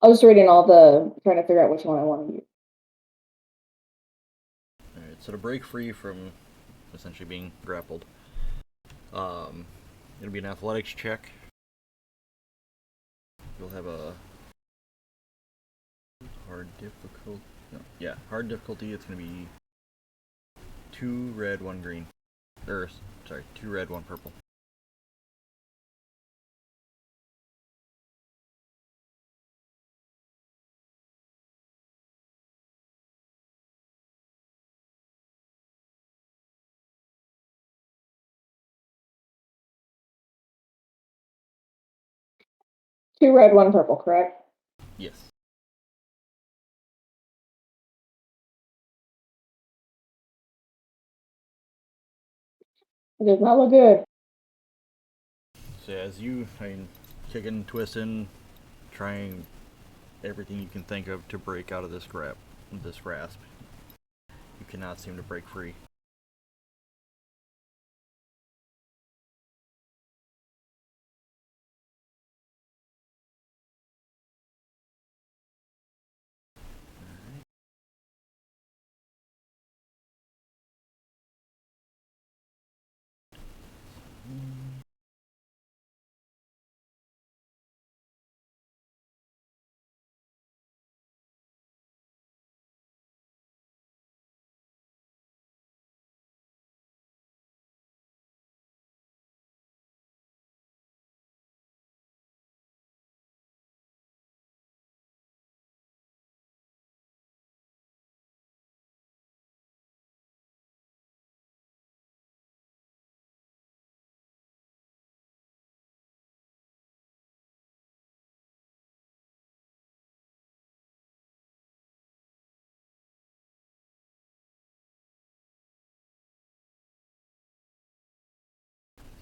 I was reading all the, trying to figure out which one I want to use. Alright, so to break free from essentially being grappled, it'll be an athletics check. You'll have a hard difficulty. No, yeah, hard difficulty. It's gonna be 2 red, 1 green. Or, sorry, 2 red, 1 purple. 2 red, 1 purple, correct? Yes. It does not look good. So as you, kicking, twisting, trying everything you can think of to break out of this grasp, you cannot seem to break free.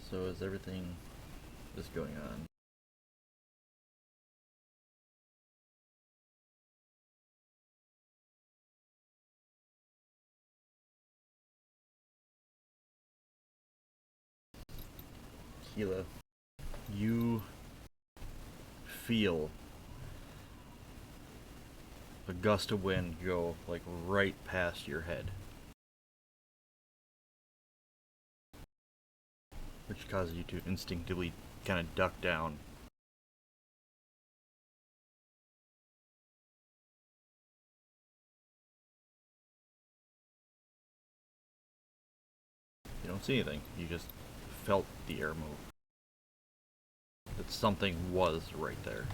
So as everything is going on, Keela, you feel a gust of wind go like right past your head, which causes you to instinctively kind of duck down. You don't see anything. You just felt the air move. That something was right there.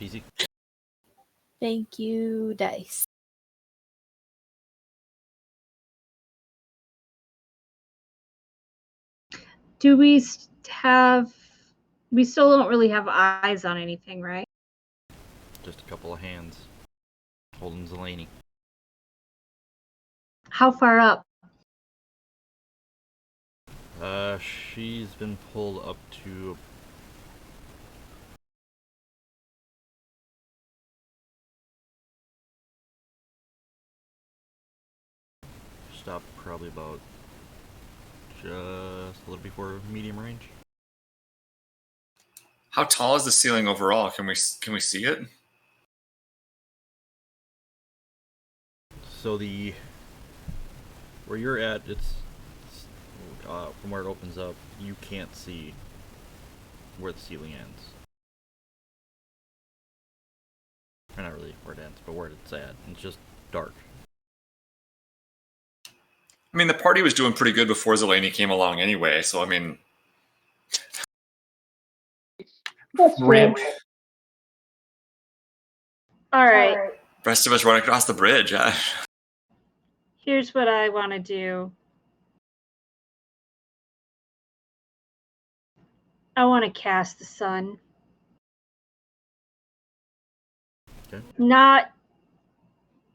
PC. Thank you, dice. Do we have? We still don't really have eyes on anything, right? Just a couple of hands holding Zelani. How far up? She's been pulled up to stop probably about just a little before medium range. How tall is the ceiling overall? Can we see it? So where you're at, it's from where it opens up, you can't see where the ceiling ends. Or not really where it ends, but where it's at. It's just dark. I mean, the party was doing pretty good before Zelani came along anyway, so I mean... That's true. Rip. All right. Rest of us run across the bridge. Here's what I want to do. I want to cast the sun. Okay.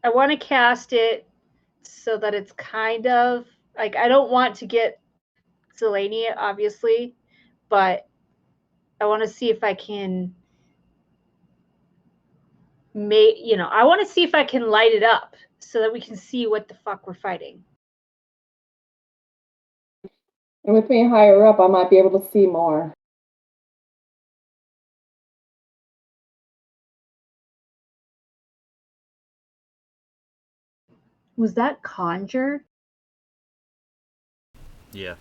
I want to cast it so that it's kind of like, I don't want to get Zelania, obviously, but I want to see if I can I want to see if I can light it up so that we can see what the fuck we're fighting. And with me higher up, I might be able to see more. Was that conjure? Yeah.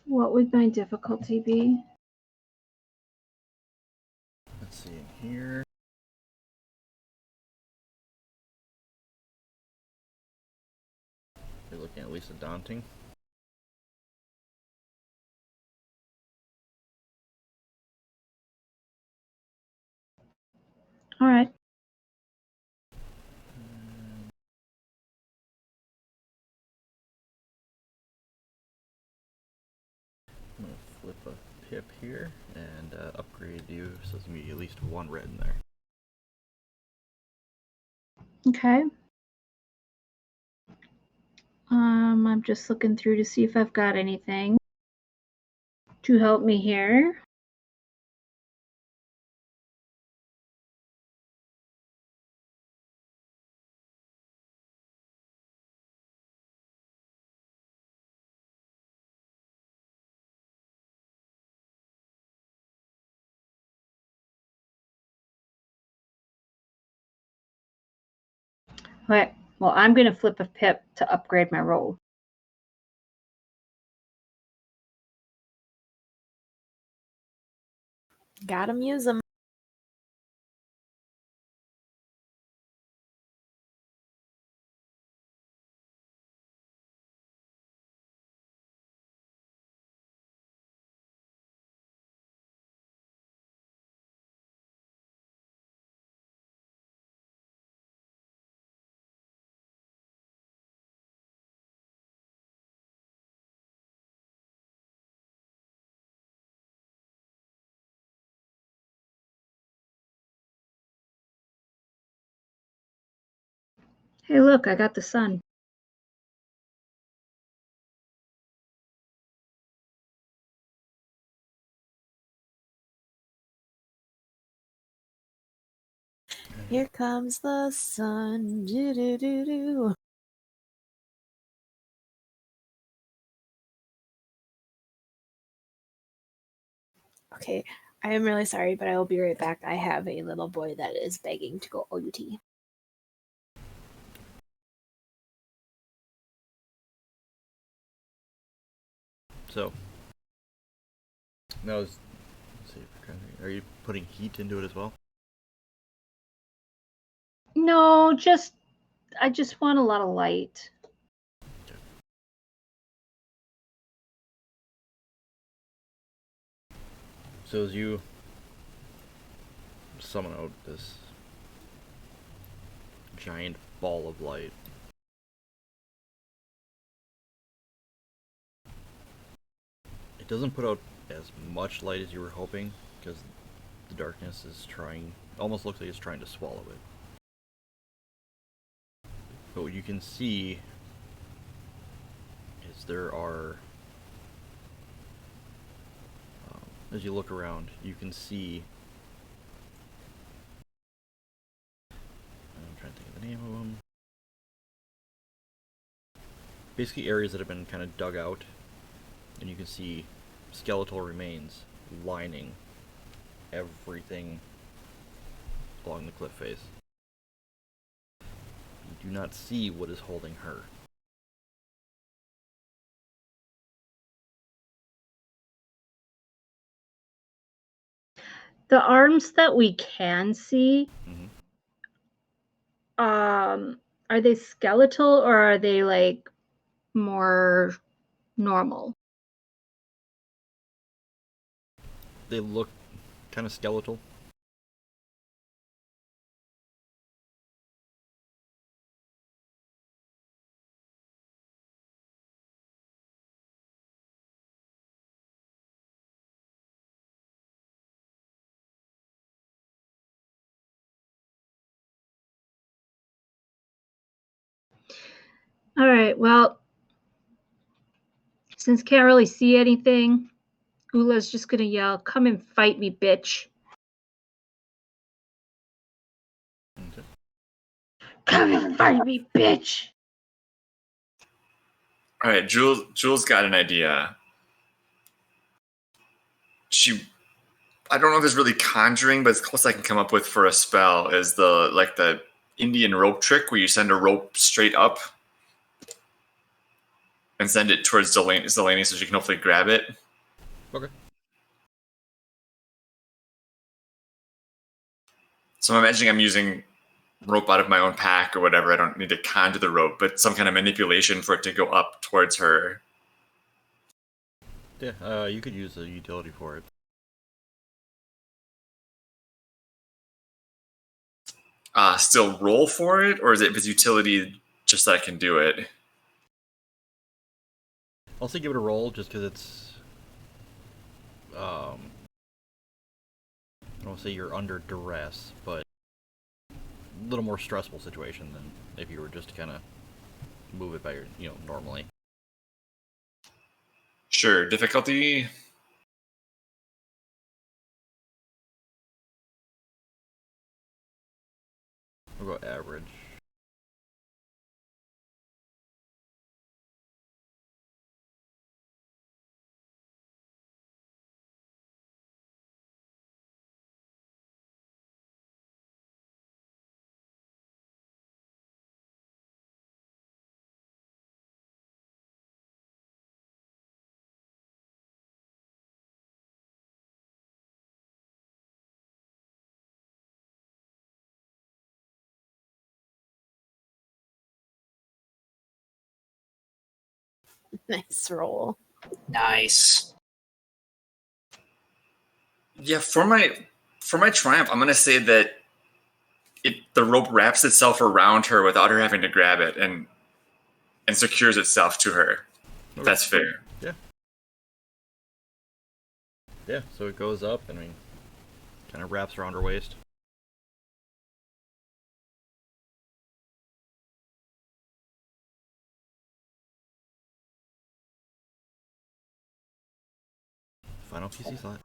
What would my difficulty be? Let's see in here. You're looking at least a daunting. All right. I'm going to flip a pip here and upgrade you so there's going to be at least one red in there. Okay. I'm just looking through to see if I've got anything to help me here. Okay. Well, I'm going to flip a pip to upgrade my roll. Gotta use them. Hey, look, I got the sun. Here comes the sun. Do do do do. Okay, I am really sorry, but I will be right back. I have a little boy that is begging to go OUT. So, now let's see. Are you putting heat into it as well? No, I just want a lot of light. So as you summon out this giant ball of light, it doesn't put out as much light as you were hoping because the darkness is almost looks like it's trying to swallow it. But what you can see is there are, as you look around, you can see, I'm trying to think of the name of them, basically areas that have been kind of dug out, and you can see skeletal remains lining everything along the cliff face. You do not see what is holding her. The arms that we can see, Mm-hmm. are they skeletal or are they like more normal? They look kind of skeletal. All right, well, since can't really see anything, Ula's just gonna yell, "Come and fight me, bitch." Okay. Come and fight me, bitch. All right, Jules got an idea. I don't know if it's really conjuring, but it's close I can come up with for a spell. Is the Indian rope trick where you send a rope straight up? and send it towards Delaney so she can hopefully grab it. Okay. So I'm imagining I'm using rope out of my own pack or whatever. I don't need to conjure the rope, but some kind of manipulation for it to go up towards her. Yeah, you could use a utility for it. Still roll for it, or is it if it's utility just that I can do it? I'll say give it a roll just because it's. I don't say you're under duress, but a little more stressful situation than if you were just to kind of move it by your, normally. Sure. Difficulty? We'll go average. Nice roll. Nice. Yeah, for my triumph, I'm gonna say that the rope wraps itself around her without her having to grab it and secures itself to her. Okay. That's fair. Yeah. Yeah, so it goes up and kind of wraps around her waist. Final PC slot.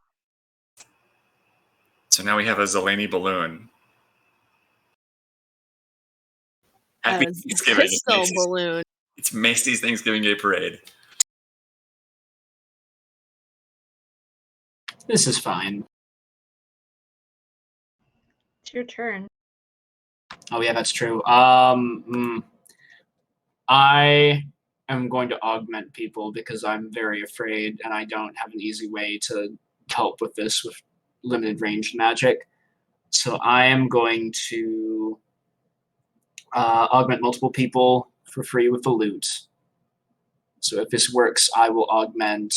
So now we have a Zelani balloon. Happy Thanksgiving. Crystal balloon. It's Macy's Thanksgiving Day Parade. This is fine. It's your turn. Oh yeah, that's true. I am going to augment people because I'm very afraid and I don't have an easy way to help with this with limited range magic. So I am going to augment multiple people for free with the loot. So if this works, I will augment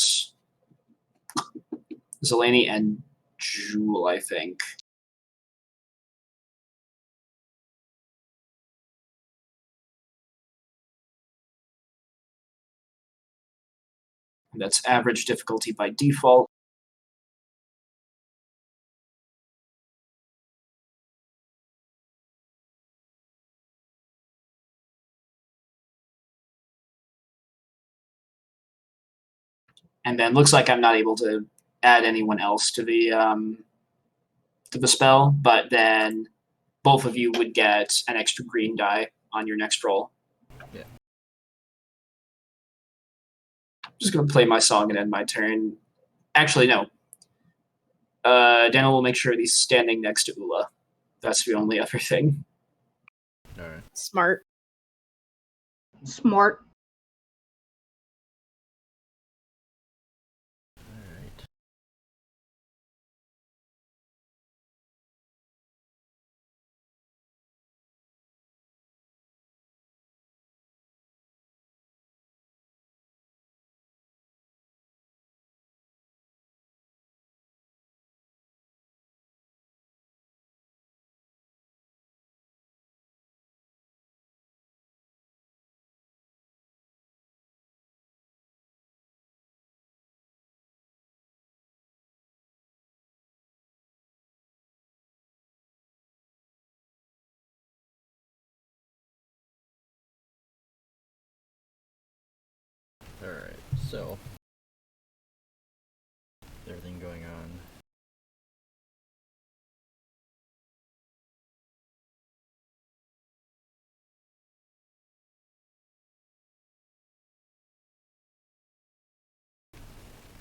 Zelani and Jewel, I think. That's average difficulty by default. And then looks like I'm not able to add anyone else to the spell, but then both of you would get an extra green die on your next roll. Yeah. I'm just gonna play my song and end my turn. Actually, no. Daniel will make sure he's standing next to Ula. That's the only other thing. Alright. Smart. Smart. Alright. Alright, so everything going on.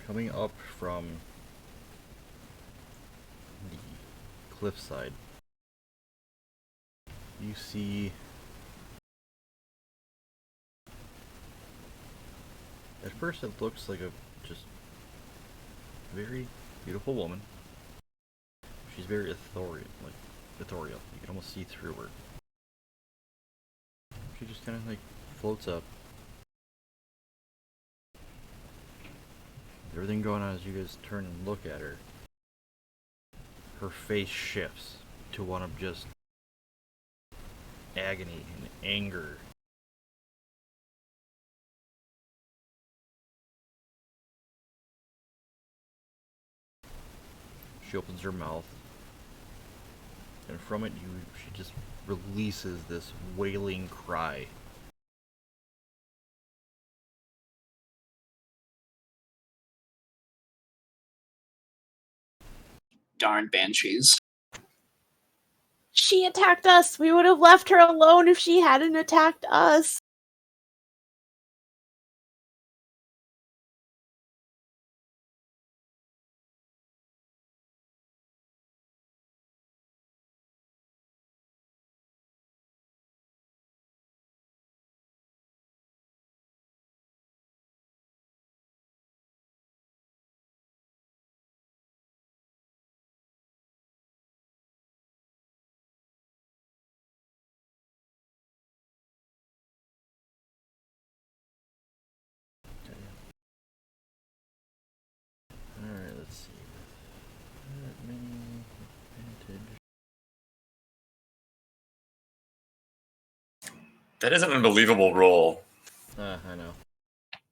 Coming up from the cliffside, you see At first, it looks like a just very beautiful woman. She's very ethereal, You can almost see through her. She just kind of like floats up. Everything going on as you guys turn and look at her. Her face shifts to one of just agony and anger. She opens her mouth, and from it, she just releases this wailing cry. Darn banshees. She attacked us. We would have left her alone if she hadn't attacked us. Alright, let's see. That many advantage. That is an unbelievable roll. I know.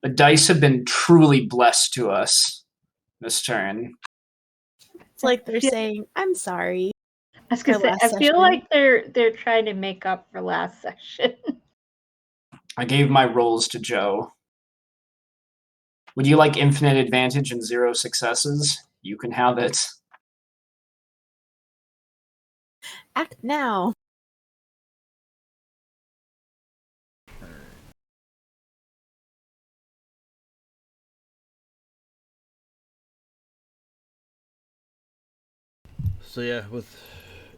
The dice have been truly blessed to us this turn. It's like they're saying, I'm sorry. I was gonna say, I feel like they're trying to make up for last session. I gave my rolls to Joe. Would you like infinite advantage and 0 successes? You can have it. Act now. So yeah, with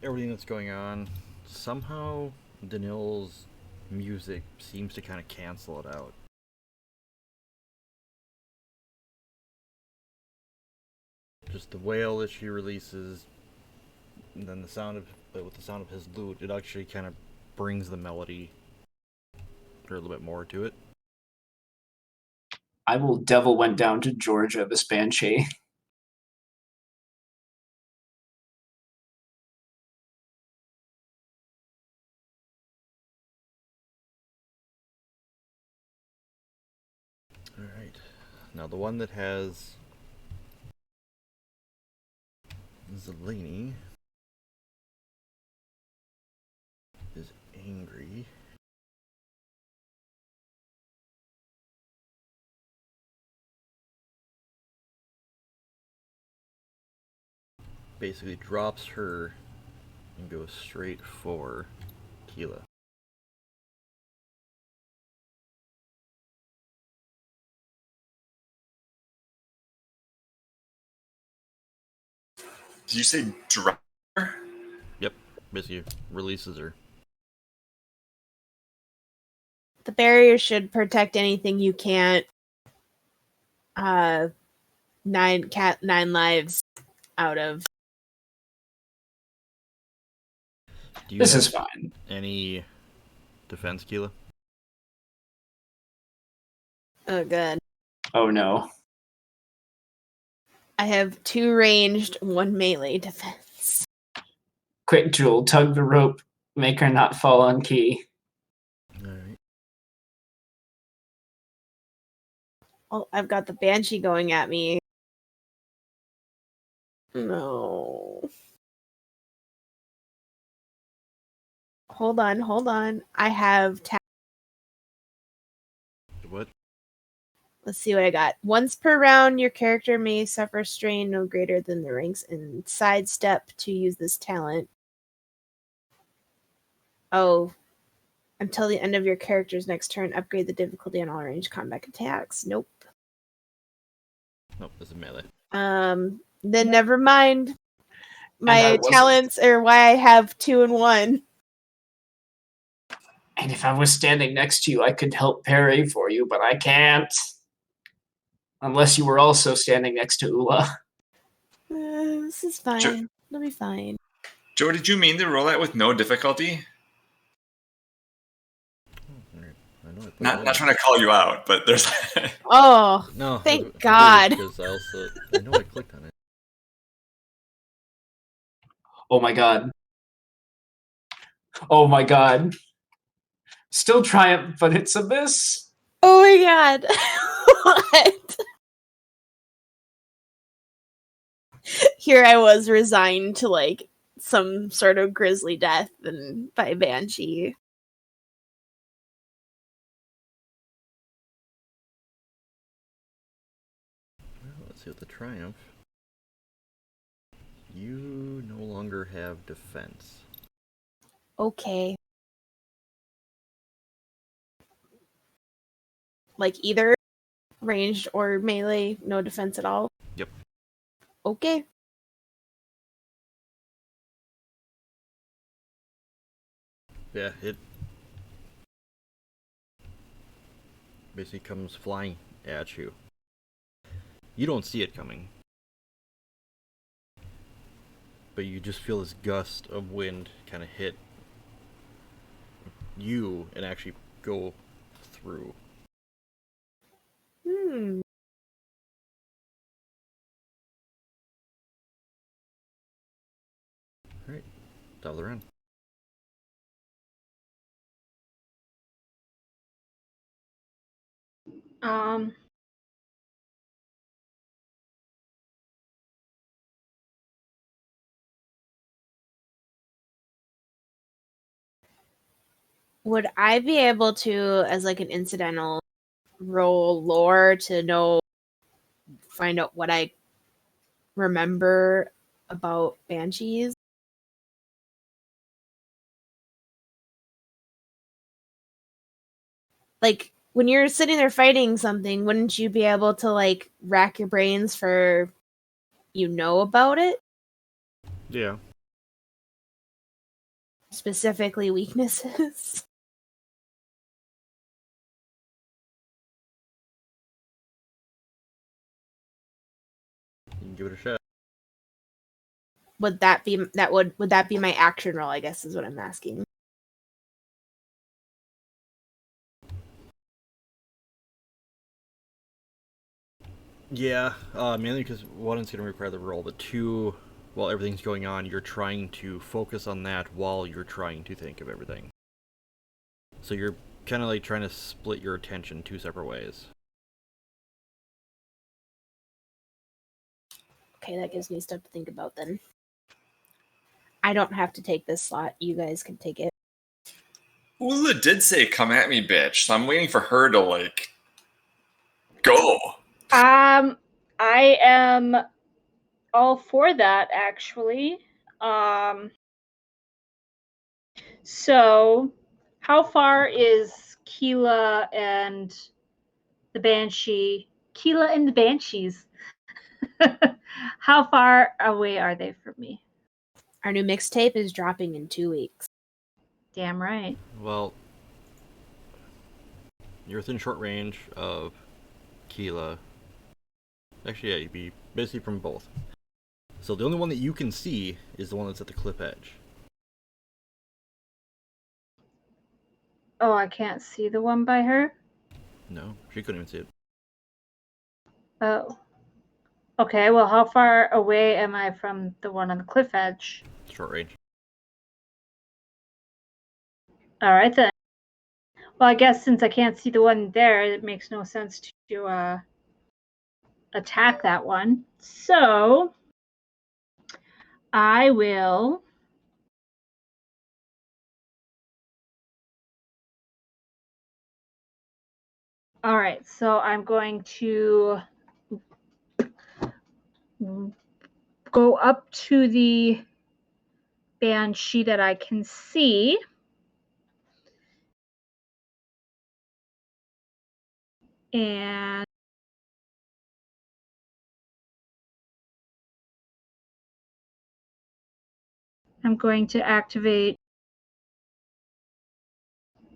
everything that's going on, somehow Danil's music seems to kind of cancel it out. Just the wail that she releases, and then with the sound of his lute, it actually kind of brings the melody or a little bit more to it. I will devil went down to Georgia, this banshee. Alright. Now the one that has Zelini is angry. Basically drops her and goes straight for Keela. Did you say drop? Yep, basically releases her. The barrier should protect anything you can't. 9 lives out of. This is fine. Any defense, Keela? Oh, good. Oh no. I have 2 ranged, 1 melee defense. Quick, Jewel, tug the rope. Make her not fall on key. Alright. Oh, I've got the Banshee going at me. No. Hold on. I have... What? Let's see what I got. Once per round, your character may suffer strain no greater than the ranks in sidestep to use this talent. Oh. Until the end of your character's next turn, upgrade the difficulty on all ranged combat attacks. Nope. Nope, this is melee. Then never mind. My talents are why I have 2 and 1. And if I was standing next to you, I could help parry for you, but I can't. Unless you were also standing next to Ula. This is fine. It'll be fine. Joe, did you mean to roll that with no difficulty? I know I put Not one. trying to call you out, but there's. Oh, No, thank God. Because I know I clicked on it. Oh my god. Oh my god. Still triumph, but it's a miss. Oh my God. What? Here I was resigned to like some sort of grisly death and by Banshee. Well, let's see what the triumph. You no longer have defense. Okay. Like either ranged or melee, no defense at all? Yep. Okay. Yeah, it basically comes flying at you. You don't see it coming, but you just feel this gust of wind kind of hit you and actually go through. Alright, top of the round. Would I be able to, as like an incidental, roll lore to find out what I remember about banshees? Like when you're sitting there fighting something, wouldn't you be able to like rack your brains for about it? Yeah. Specifically weaknesses. You can give it a shot. Would that be my action roll, I guess is what I'm asking. Yeah, mainly because one, it's going to require the roll, but two, while everything's going on, you're trying to focus on that while you're trying to think of everything. So you're kind of like trying to split your attention two separate ways. Okay, that gives me stuff to think about then. I don't have to take this slot. You guys can take it. Ula did say, "Come at me, bitch." So I'm waiting for her to like go. I am all for that, actually. So how far is Keela and the Banshee? Keela and the Banshees. How far away are they from me? Our new mixtape is dropping in 2 weeks. Damn right. Well, you're within short range of Keela. Actually, yeah, you'd be basically from both. So the only one that you can see is the one that's at the cliff edge. Oh, I can't see the one by her? No, she couldn't even see it. Oh. Okay, well, how far away am I from the one on the cliff edge? Short range. All right, then. Well, I guess since I can't see the one there, it makes no sense to attack that one. So I will. All right, so I'm going to go up to the Banshee that I can see. And I'm going to activate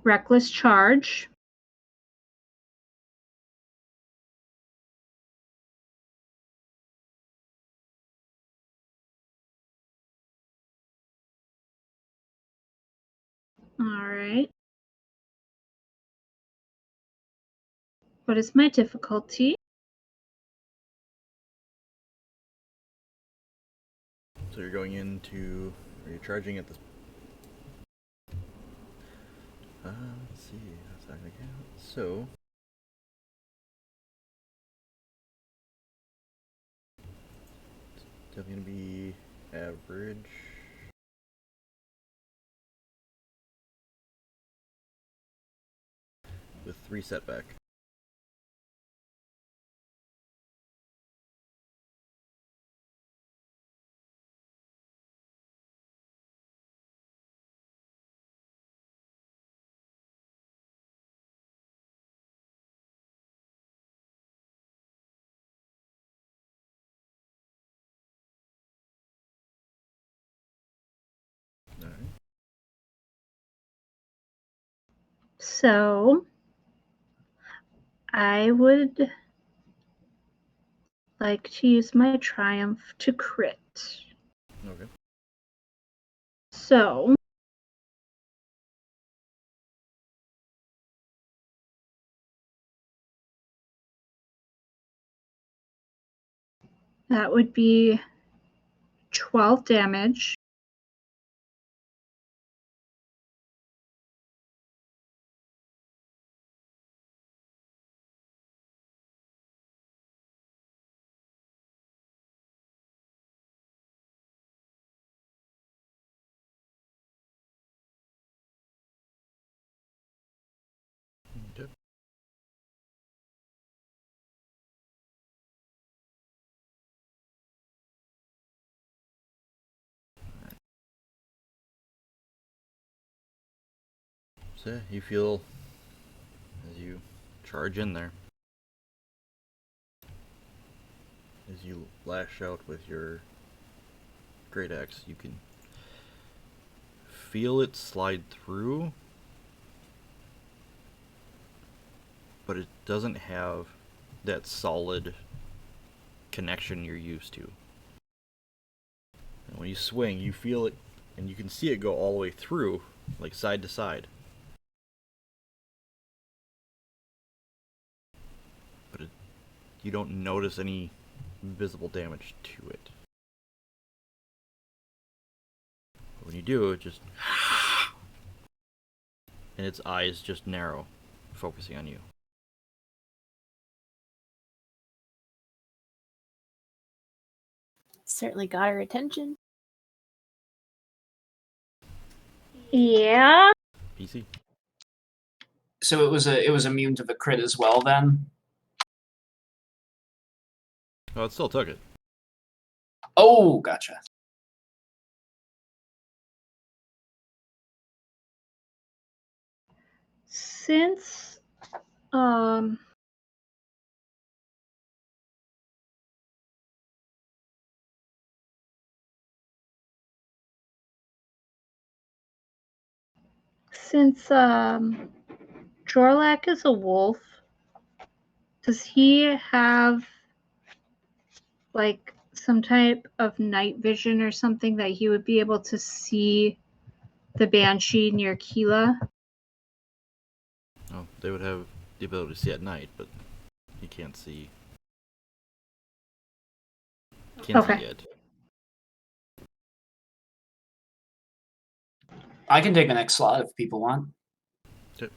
Reckless Charge. All right. What is my difficulty? So you're going into, or you're charging at this. Let's see, how's that gonna count? So. It's definitely gonna be average. With 3 setback. Alright. So I would like to use my triumph to crit. Okay. So that would be 12 damage. Okay. So you feel as you charge in there, as you lash out with your great axe, you can feel it slide through, but it doesn't have that solid connection you're used to. And when you swing, you feel it, and you can see it go all the way through, like side to side. But you don't notice any visible damage to it. But when you do, it just... and its eyes just narrow, focusing on you. Certainly got her attention. Yeah. PC. So it was immune to the crit as well then? Oh, it still took it. Oh, gotcha. Since since Jorlak is a wolf, does he have like some type of night vision or something that he would be able to see the banshee near Keela? Oh, they would have the ability to see at night, but you can't see. Can't see Okay. yet. I can take the next slot if people want. Okay.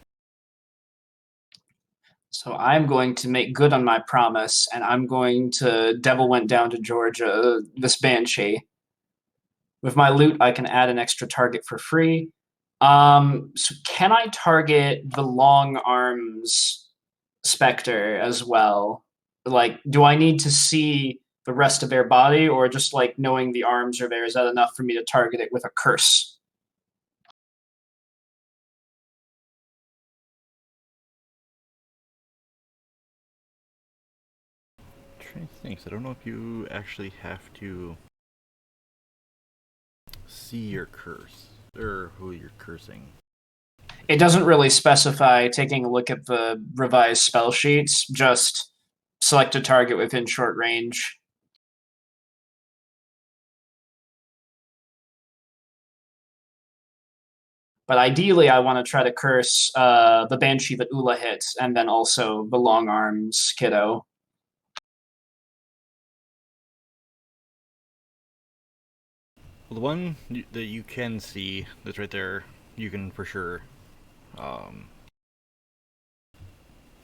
So I'm going to make good on my promise, and I'm going to Devil Went Down to Georgia, this Banshee. With my loot, I can add an extra target for free. So can I target the long arms specter as well? Like, do I need to see the rest of their body, or just like knowing the arms are there, is that enough for me to target it with a curse? Trying to think. So I don't know if you actually have to see your curse or who you're cursing. It doesn't really specify. Taking a look at the revised spell sheets, just select a target within short range. But ideally, I want to try to curse the Banshee that Ula hits, and then also the Long Arms Kiddo. Well, the one that you can see that's right there, you can for sure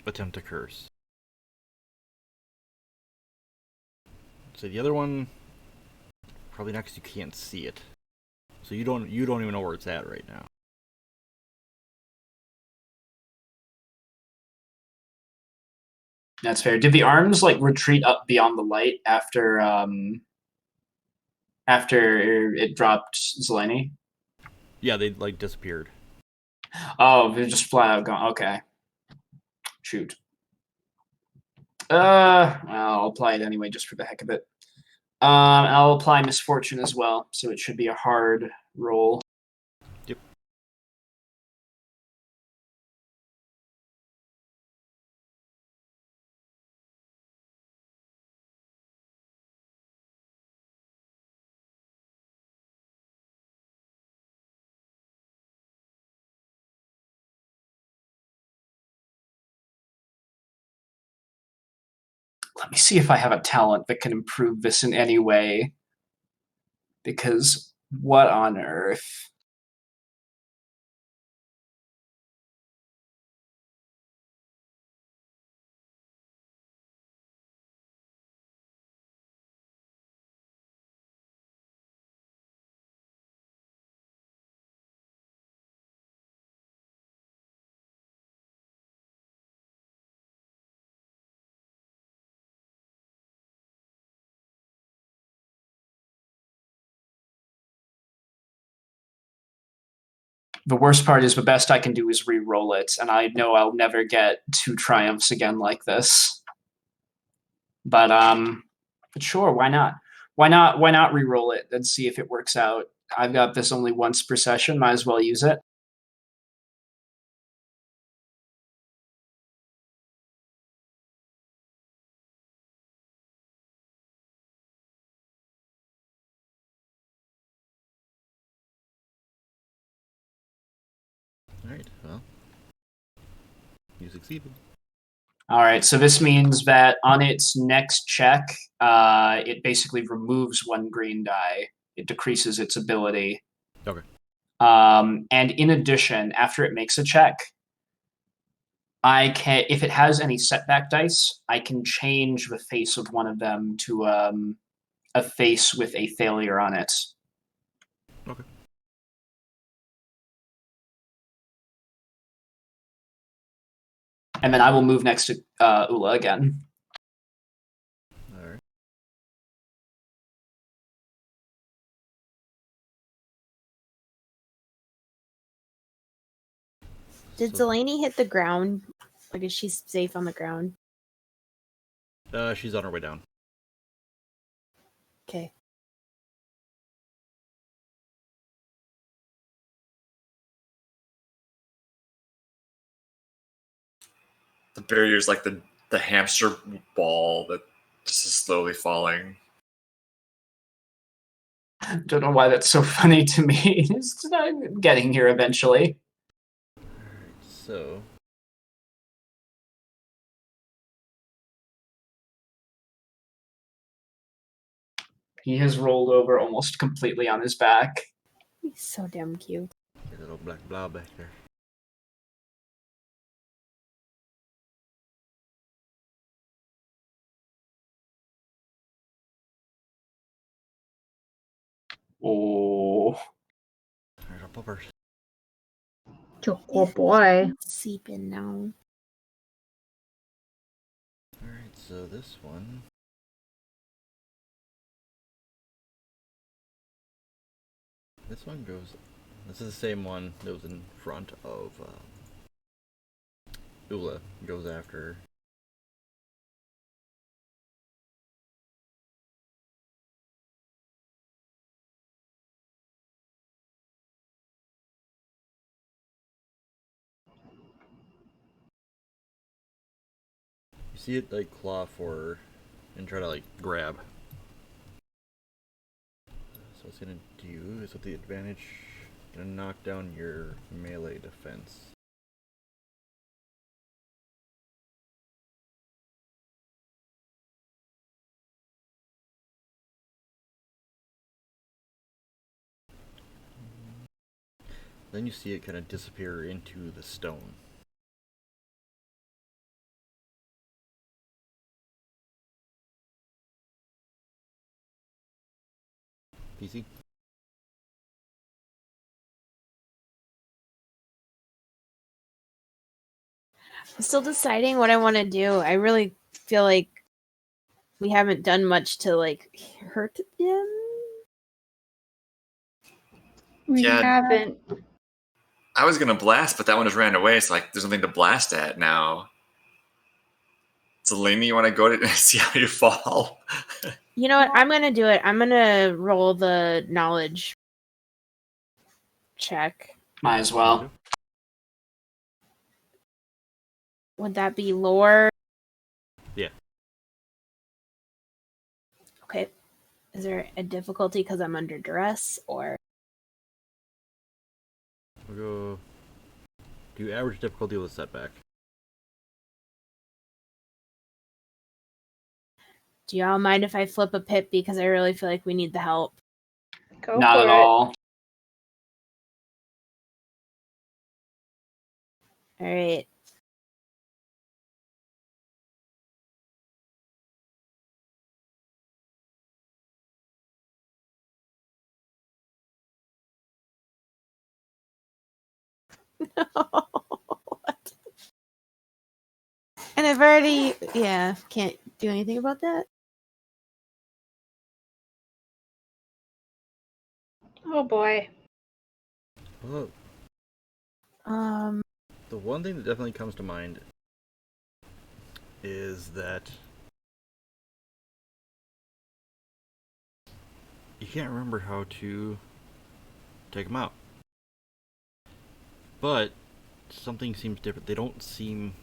attempt to curse. So the other one, probably not because you can't see it. So you don't even know where it's at right now. That's fair. Did the arms like retreat up beyond the light after it dropped Zeleny? Yeah, they like disappeared. Oh, they're just flat out gone. Okay. Shoot. I'll apply it anyway, just for the heck of it. I'll apply misfortune as well, so it should be a hard roll. Yep. Let me see if I have a talent that can improve this in any way. Because what on earth? The worst part is the best I can do is re-roll it, and I know I'll never get 2 triumphs again like this. But sure, why not? Why not re-roll it and see if it works out? I've got this only once per session, might as well use it. Alright, well. You succeeded. All right, so this means that on its next check, it basically removes 1 green die. It decreases its ability. Okay. And in addition, after it makes a check, I can, if it has any setback dice, I can change the face of one of them to a face with a failure on it. Okay. And then I will move next to Ula again. Alright. Did Zeleny hit the ground? Like, is she safe on the ground? She's on her way down. Okay. The barrier's like the hamster ball that just is slowly falling. Don't know why that's so funny to me. It's getting here eventually. Alright, so. He has rolled over almost completely on his back. He's so damn cute. Your little black blob back there. Oh. Alright, up her. Oh boy. Sleeping now. Alright, so this one. This one goes. This is the same one that was in front of Ula. Goes after her. You see it like claw for her and try to like grab. So what's it gonna do is with the advantage Gonna knock down your melee defense. Then you see it kind of disappear into the stone. PC? I'm still deciding what I want to do. I really feel like we haven't done much to like hurt them. We Yeah. haven't. I was gonna blast, but that one just ran away. So like, there's nothing to blast at now. Zelini, you want to go to see how you fall? You know what? I'm gonna do it. I'm gonna roll the knowledge check. Might as well. Would that be lore? Yeah. Okay. Is there a difficulty because I'm under duress, or We'll go. Do average difficulty with setback. do y'all mind if I flip a pip because I really feel like we need the help? Go Not for at it. all. All right. What? And I've already, can't do anything about that. Oh boy. Well, Um, the one thing that definitely comes to mind is that you can't remember how to take them out. But something seems different. They don't seem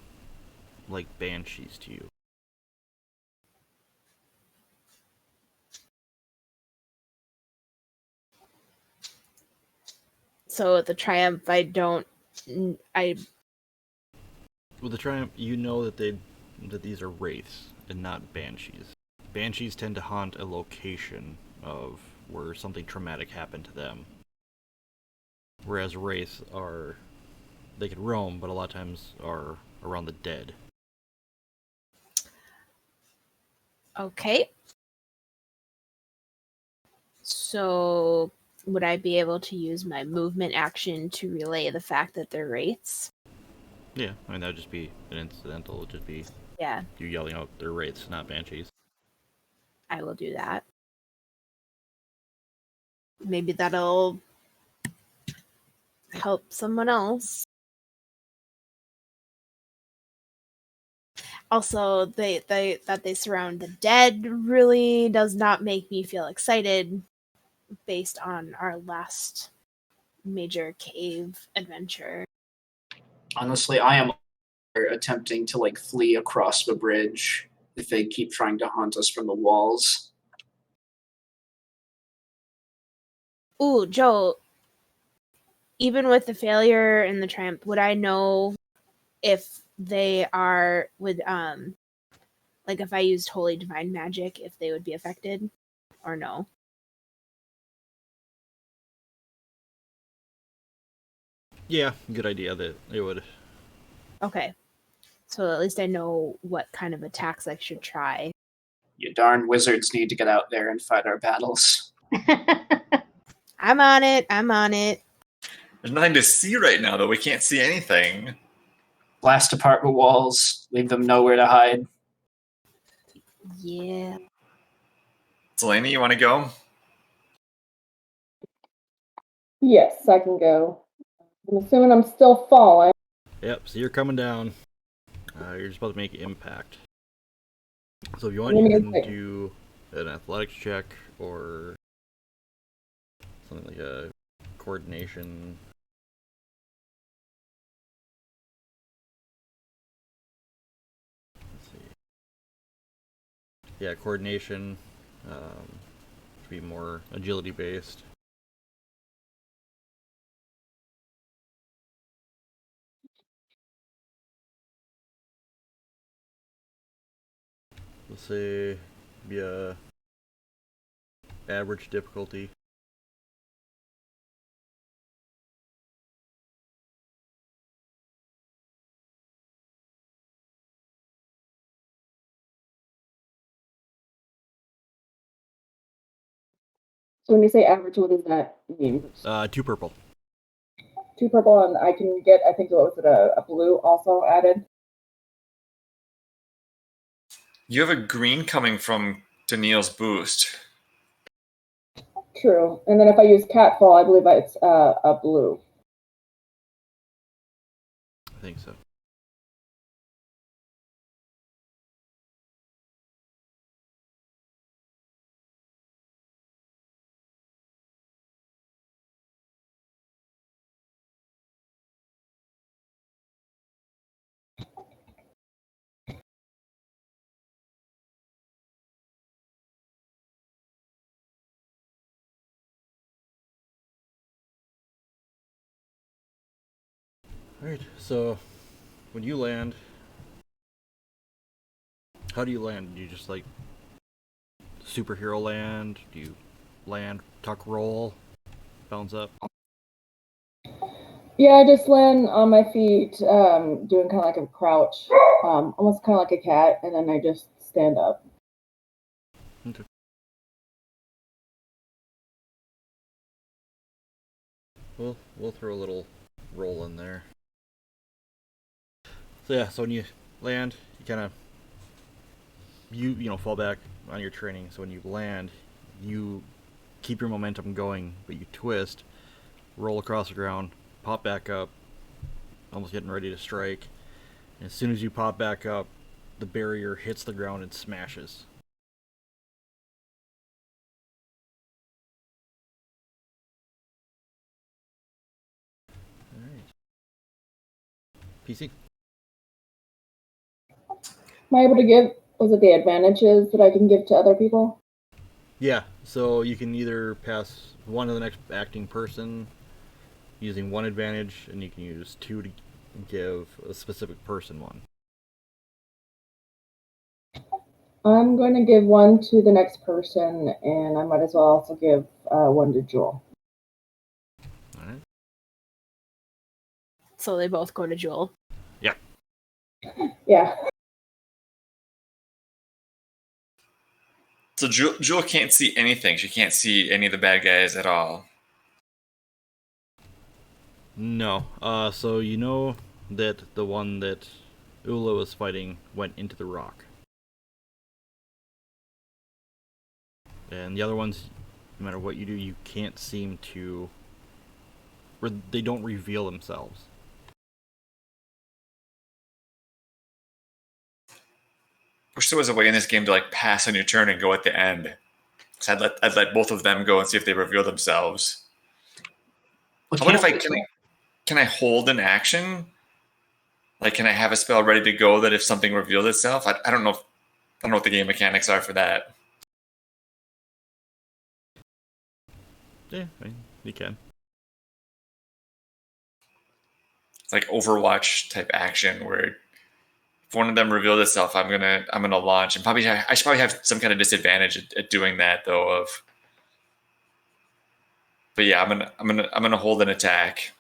like banshees to you. so at the triumph, I With the Triumph, you know that these are wraiths and not banshees. Banshees tend to haunt a location of where something traumatic happened to them. Whereas wraiths they can roam, but a lot of times are around the dead. okay. So would I be able to use my movement action to relay the fact that they're wraiths? Yeah, I mean, that would just be an incidental. It would just be Yeah, you yelling out they're wraiths, not banshees. I will do that. Maybe that'll help someone else. Also, that they surround the dead really does not make me feel excited based on our last major cave adventure. Honestly, I am attempting to like flee across the bridge if they keep trying to haunt us from the walls. Ooh, Joe, even with the failure and the triumph, would I know if they are like if I used holy divine magic, if they would be affected or no? Yeah, good idea that it would. Okay. So at least I know what kind of attacks I should try. You darn wizards need to get out there and fight our battles. I'm on it. I'm on it. There's nothing to see right now, though. We can't see anything. Blast apart the walls, leave them nowhere to hide. Yeah. Zelini, you want to go? Yes, I can go. I'm assuming I'm still falling. Yep, so you're coming down. You're just about to make impact. So if you want, Give you me a can second. do an athletics check or something like a coordination. Let's see. Yeah, coordination. Should be more agility based. say be a average difficulty. So when you say average, what does that mean? 2 purple. 2 purple, and I can get, I think, what was it, a blue also added? You have a green coming from Daniil's boost. True. And then if I use catfall, I believe it's a blue. I think so. Alright, so when you land, how do you land? Do you just like superhero land? Do you land, tuck roll, bounce up? Yeah, I just land on my feet, doing kind of like a crouch, almost kind of like a cat, and then I just stand up. Okay. We'll throw a little roll in there. So yeah, so when you land, you kind of you know fall back on your training. So when you land, you keep your momentum going, but you twist, roll across the ground, pop back up, almost getting ready to strike. And as soon as you pop back up, the barrier hits the ground and smashes. Alright. PC. Am I able to give, was it the advantages that I can give to other people? Yeah, so you can either pass one to the next acting person using one advantage, and you can use 2 to give a specific person one. I'm going to give 1 to the next person, and I might as well also give 1 to Jewel. Alright. So they both go to Jewel. Yeah. Yeah. So Jewel can't see anything. She can't see any of the bad guys at all. No. So you know that the one that Ula was fighting went into the rock. And the other ones, no matter what you do, you can't seem to... or they don't reveal themselves. Wish there was a way in this game to like pass on your turn and go at the end. So I'd let both of them go and see if they reveal themselves. Well, I wonder if can't- can I hold an action? Like, can I have a spell ready to go that if something revealed itself? I don't know. I don't know what the game mechanics are for that. Yeah, you can. It's like Overwatch type action where if one of them revealed itself, I'm gonna launch and I should probably have some kind of disadvantage at doing that though. But yeah, I'm gonna hold an attack.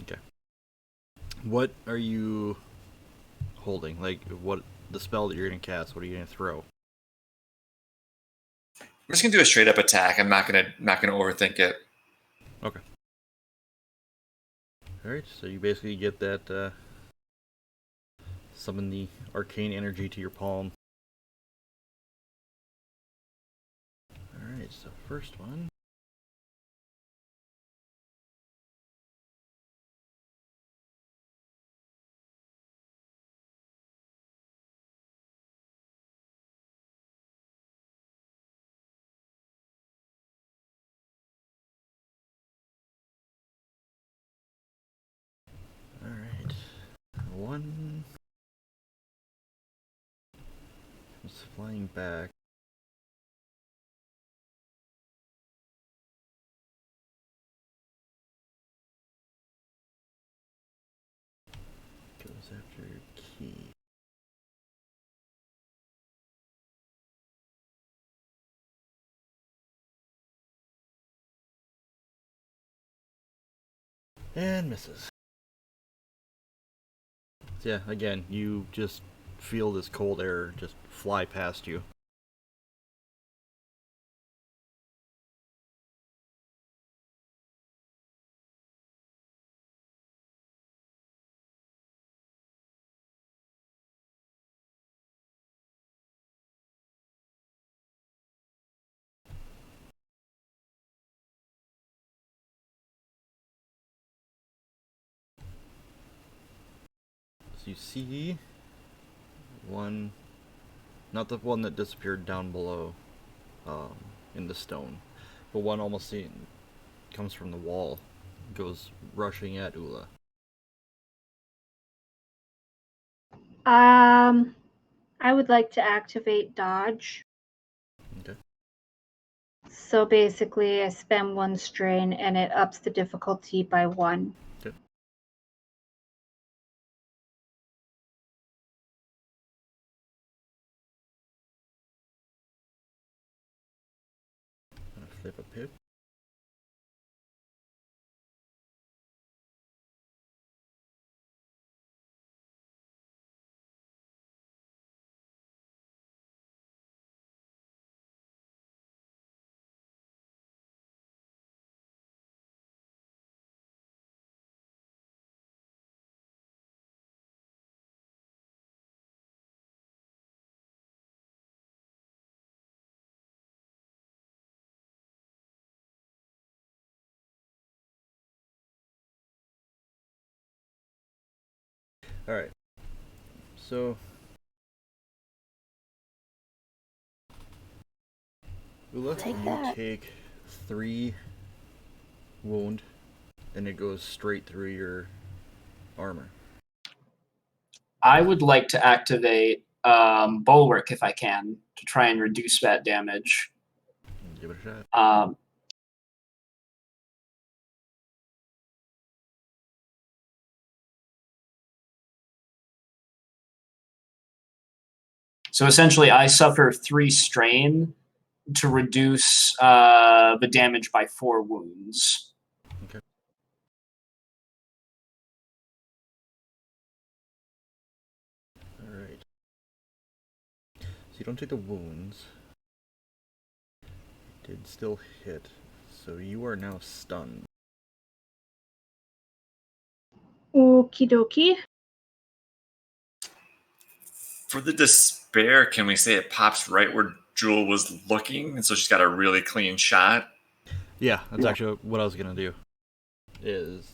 Okay. What are you holding? Like, what the spell that you're gonna cast? What are you gonna throw? I'm just gonna do a straight up attack. I'm not gonna overthink it. Okay. Alright, so you basically get that, summon the arcane energy to your palm. Alright, so first one. Alright. One is flying back. Goes after Key. And misses. So yeah, again, you just feel this cold air just fly past you. So you see one, not the one that disappeared down below in the stone, but one almost seen comes from the wall, goes rushing at Ula. I would like to activate dodge. Okay. So basically, I spend 1 strain and it ups the difficulty by 1. Okay. Gonna flip a pip. Alright. So Ula, Take you that. take 3 wound, and it goes straight through your armor. I would like to activate Bulwark if I can to try and reduce that damage. Give it a shot. So essentially, I suffer 3 strain to reduce the damage by 4 wounds. Okay. Alright. So you don't take the wounds. It did still hit. So you are now stunned. Okie dokie. For the despair, can we say it pops right where Jewel was looking, and so she's got a really clean shot? Yeah, that's actually what I was gonna do. Is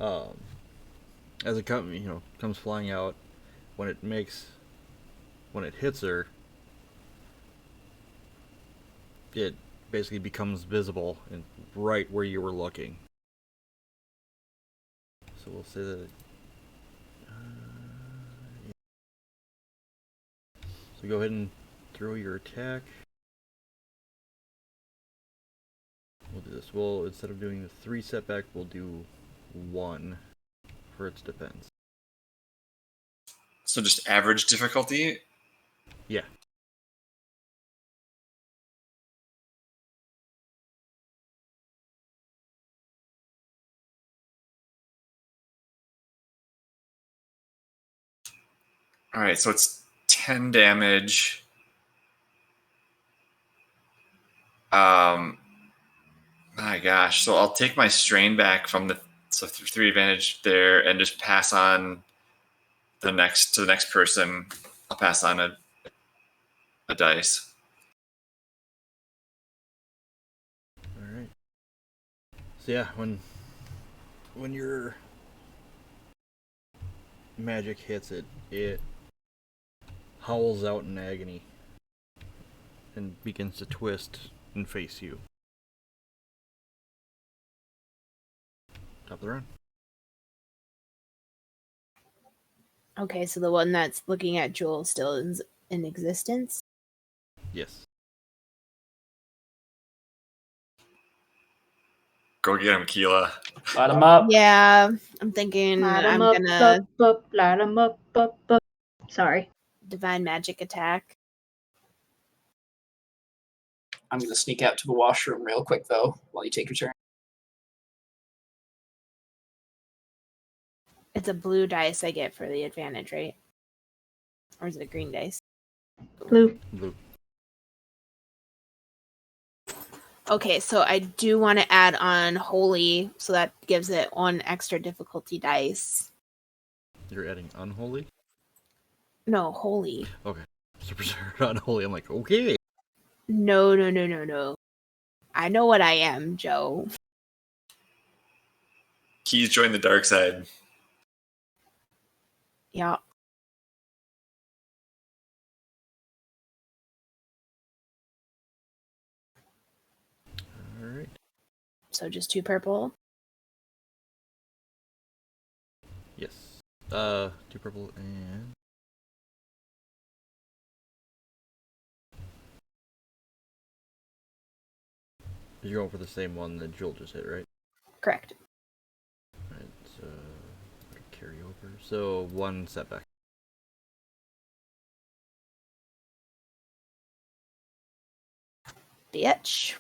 as it comes flying out, when it hits her, it basically becomes visible and right where you were looking. So we'll say that. So go ahead and throw your attack. We'll do this. Well, instead of doing the 3 setback, we'll do 1 for its defense. So just average difficulty? Yeah. All right, so it's 10 damage. My gosh. So I'll take my strain back from the 3 advantage there and just pass on to the next person. I'll pass on a dice. Alright. So yeah, when your magic hits it, it howls out in agony and begins to twist and face you. Top of the round. Okay, so the one that's looking at Jewel still is in existence. Yes. Go get him, Keela. Light them up. Yeah, I'm thinking Light 'em I'm up, gonna up, light 'em up, up. Sorry. divine magic attack. I'm going to sneak out to the washroom real quick, though, while you take your turn. It's a blue dice I get for the advantage, right? Or is it a green dice? Blue. Blue. Okay, so I do want to add on holy, so that gives it 1 extra difficulty dice. You're adding unholy? No, holy. Okay. Super unholy. I'm like, okay. No. I know what I am, Joe. Keys joined the dark side. Yeah. Alright. So just 2 purple. Yes. 2 purple and... You're going for the same one that Joel just hit, right? Correct. Alright, so... carry over. So, 1 setback. Bitch.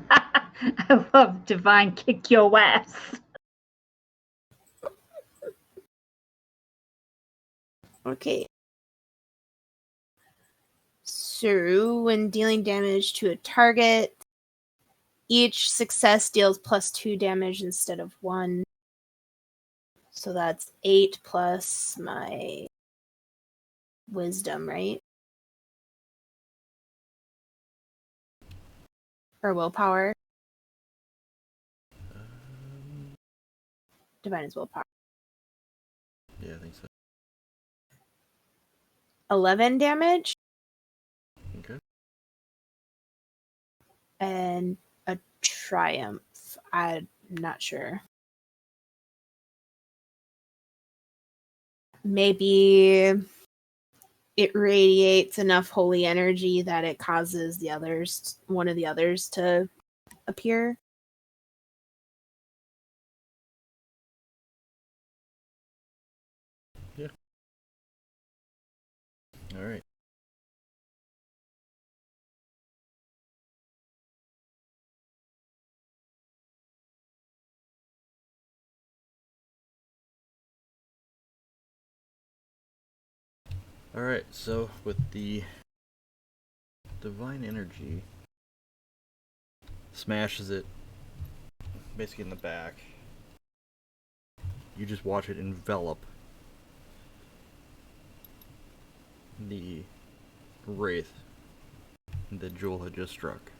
I love divine kick your ass. Okay. So, when dealing damage to a target, each success deals +2 damage instead of 1. So that's 8 plus my wisdom, right? Or willpower. Divine is willpower. Yeah, I think so. 11 damage. Okay. And a triumph. I'm not sure. Maybe it radiates enough holy energy that it causes one of the others to appear. Yeah. Alright. Alright, so with the divine energy, smashes it basically in the back. You just watch it envelop the wraith that Jewel had just struck.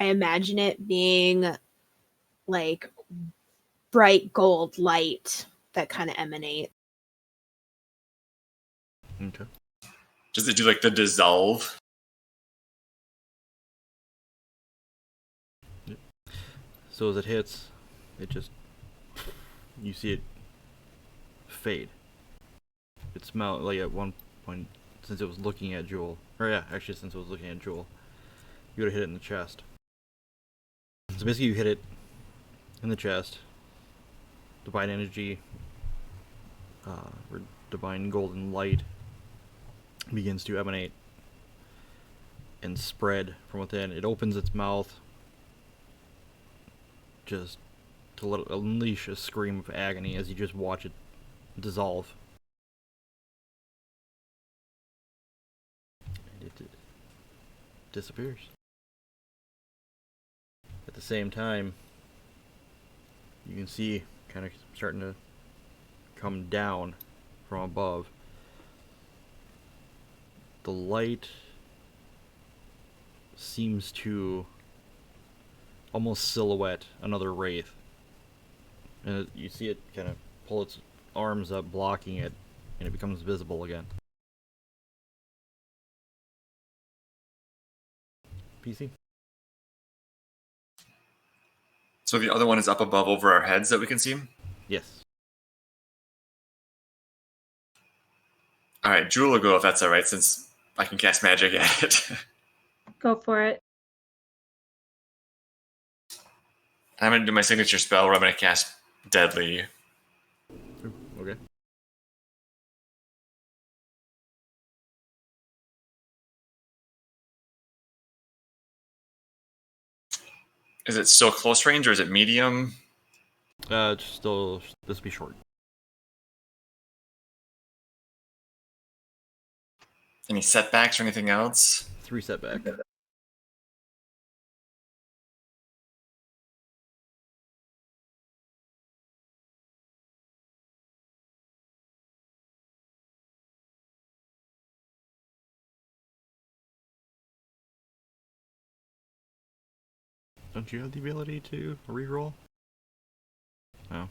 I imagine it being like bright gold light that kind of emanate. Okay. Does it do like the dissolve? Yep. So as it hits, it just... You see it fade. It smelled like at one point, since it was looking at Jewel, or yeah, actually since it was looking at Jewel, you would have hit it in the chest. So basically you hit it in the chest, divine energy, or divine golden light begins to emanate and spread from within. It opens its mouth just to let it unleash a scream of agony as you just watch it dissolve. And it disappears. At the same time, you can see kind of starting to come down from above. The light seems to almost silhouette another wraith. And you see it kind of pull its arms up, blocking it, and it becomes visible again. PC? So the other one is up above over our heads that we can see? Yes. Alright, Jewel will go if that's alright, since I can cast magic at it. Go for it. I'm going to do my signature spell where I'm going to cast Deadly. Okay. Is it still close range or is it medium? Still, this will be short. Any setbacks or anything else? 3 setback. Don't you have the ability to reroll? No.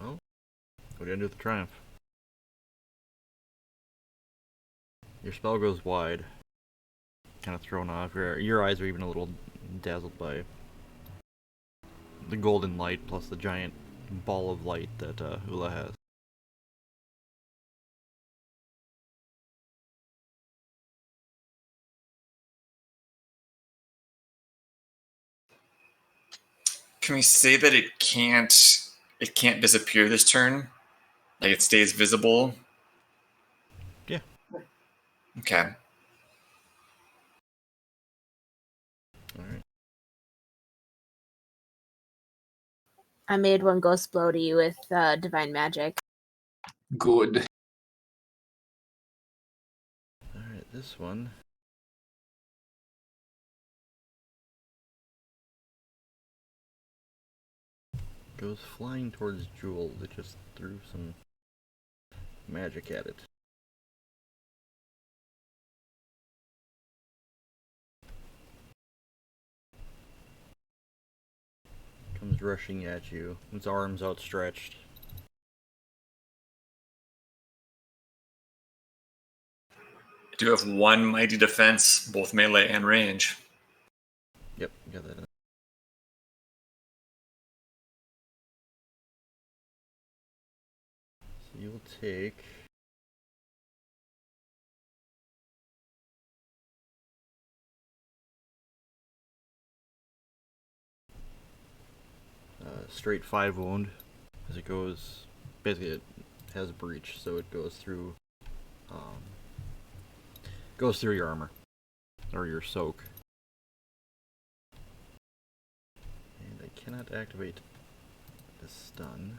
Well, what do you do with the triumph? Your spell goes wide. Kind of thrown off. Your eyes are even a little dazzled by the golden light plus the giant ball of light that Ula has. Can we say that it can't disappear this turn? Like it stays visible? Yeah. Okay. Alright. I made one ghost blow to you with divine magic. Good. Alright, this one. Goes flying towards Jewel that just threw some magic at it. Comes rushing at you, its arms outstretched. I do have 1 mighty defense, both melee and range. Yep, got that in. So you'll take 5 wound as it goes. Basically, it has breach, so it goes through your armor or your soak. And I cannot activate the stun.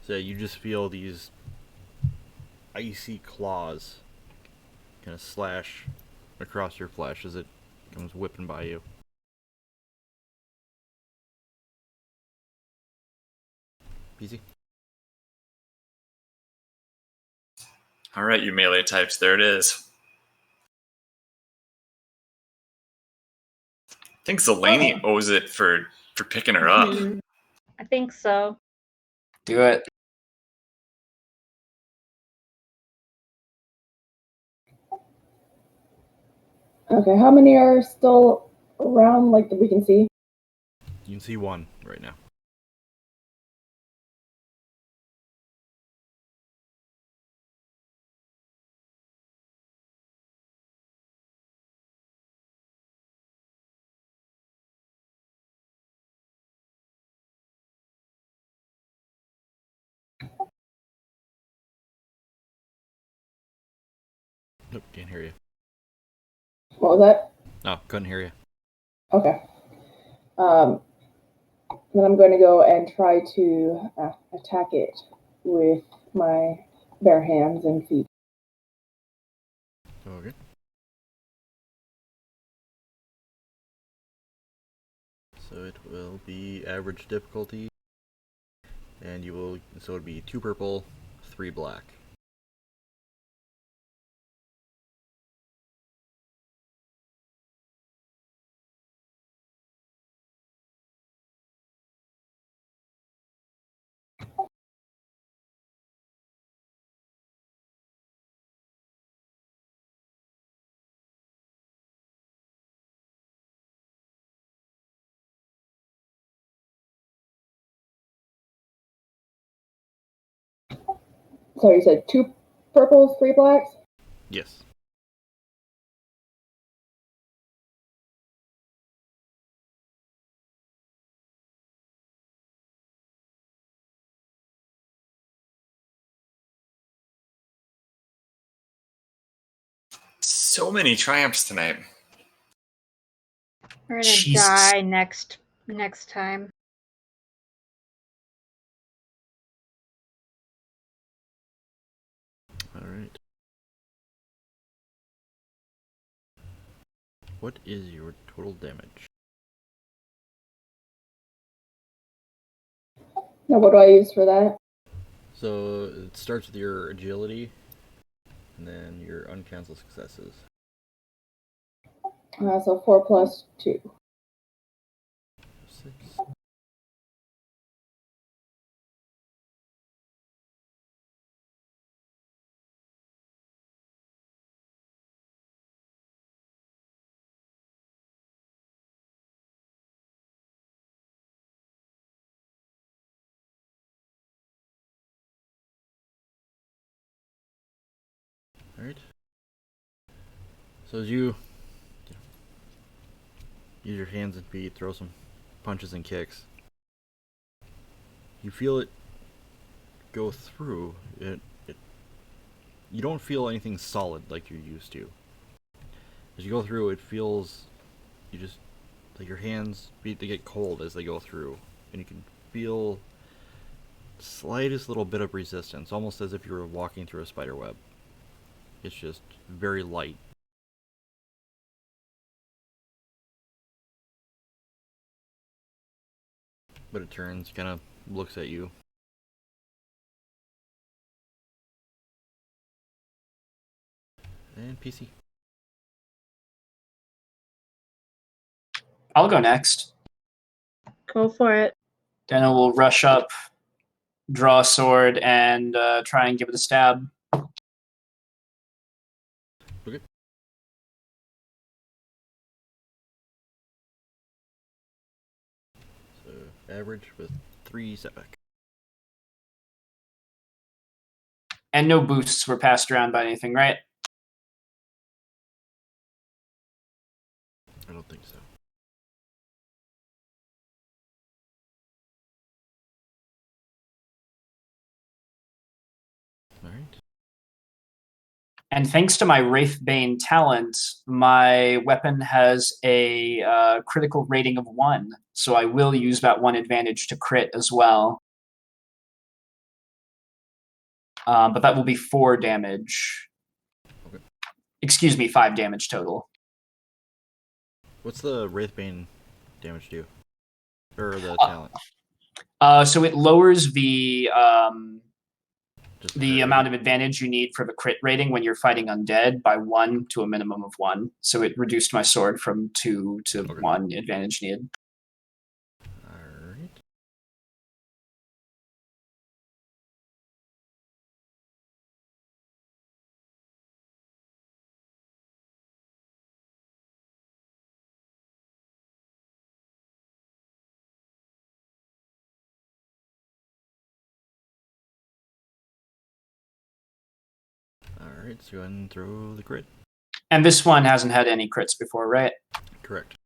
So you just feel these icy claws kind of slash across your flesh as it comes whipping by you. Easy. All right, you melee types, there it is. I think Zelani owes it for picking her up. I think so. Do it. Okay, how many are still around, like, that we can see? You can see 1 right now. Nope, can't hear you. What was that? No, couldn't hear you. Okay. Then I'm going to go and try to attack it with my bare hands and feet. Okay. So it will be average difficulty, and so it'd be 2 purple, 3 black. So you said 2 purples, 3 blacks? Yes. So many triumphs tonight. We're gonna Jesus. die next time. All right. What is your total damage? Now, what do I use for that? So it starts with your agility, and then your uncancelled successes. So 4 plus 2. 6. All right. So as you use your hands and feet, throw some punches and kicks, you feel it go through. You don't feel anything solid like you're used to. As you go through, it feels you just like your hands they get cold as they go through, and you can feel the slightest little bit of resistance, almost as if you were walking through a spider web. It's just very light. But it turns, kind of looks at you. And PC. I'll go next. Go for it. Dana will rush up, draw a sword, and try and give it a stab. Okay. So average with 3 setback. And no boosts were passed around by anything, right? I don't think so. Alright. And thanks to my Wraithbane talent, my weapon has a critical rating of 1. So I will use that 1 advantage to crit as well. But that will be 4 damage. Okay. Excuse me, 5 damage total. What's the Wraithbane damage do? Or the talent? So it lowers Just the amount of advantage you need for the crit rating when you're fighting undead by 1 to a minimum of 1. So it reduced my sword from 2 to Okay. 1 advantage needed. Alright. Alright, so go ahead and throw the crit. And this one hasn't had any crits before, right? Correct.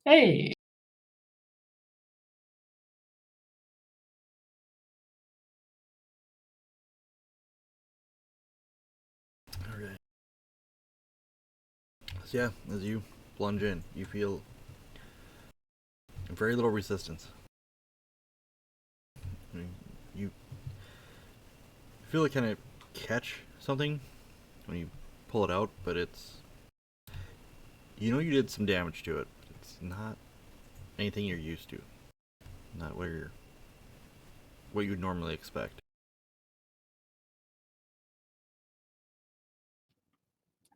Hey. Alright. So yeah, as you plunge in, you feel very little resistance. I mean, you feel like kind of catch something when you pull it out, but it's... You know you did some damage to it, but it's not anything you're used to. Not what you'd normally expect.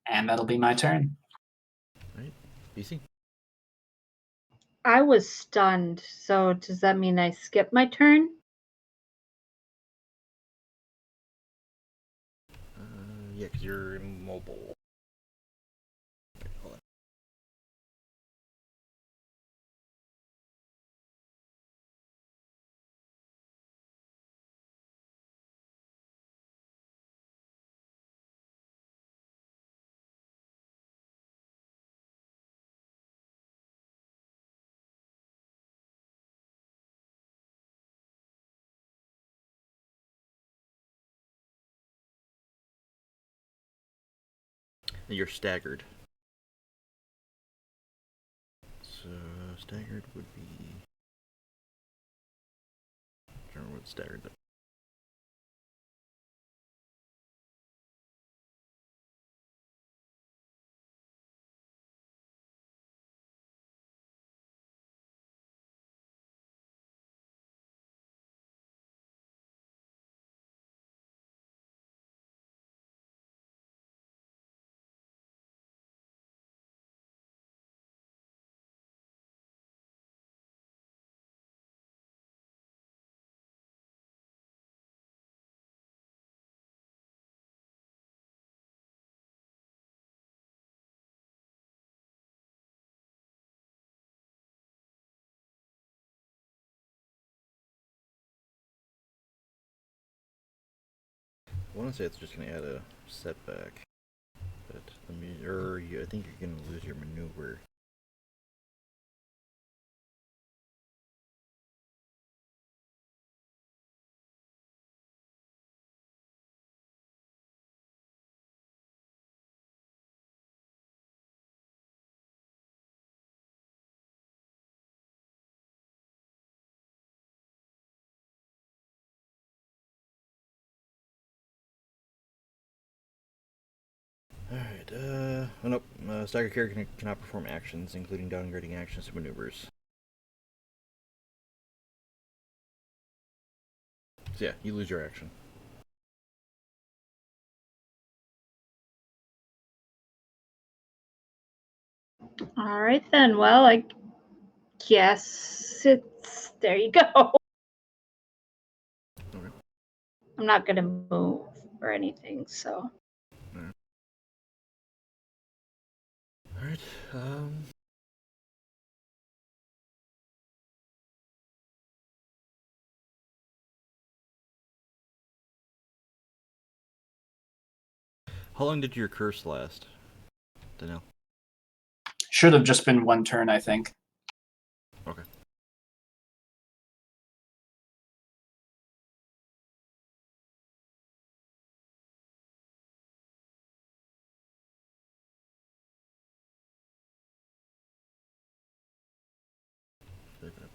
And that'll be my turn. Right? BC? I was stunned. So does that mean I skip my turn? Yeah, because you're immobile. Wait, hold on. And you're staggered. So staggered would be. I don't remember what staggered. I want to say it's just going to add a setback, but I think you're going to lose your maneuver. Alright, oh nope. Staggered character cannot perform actions, including downgrading actions to maneuvers. So yeah, you lose your action. All right then. Well, I guess it's there. You go. Okay. I'm not gonna move or anything, so. Alright, how long did your curse last? Don't know. Should have just been one turn, I think. Okay.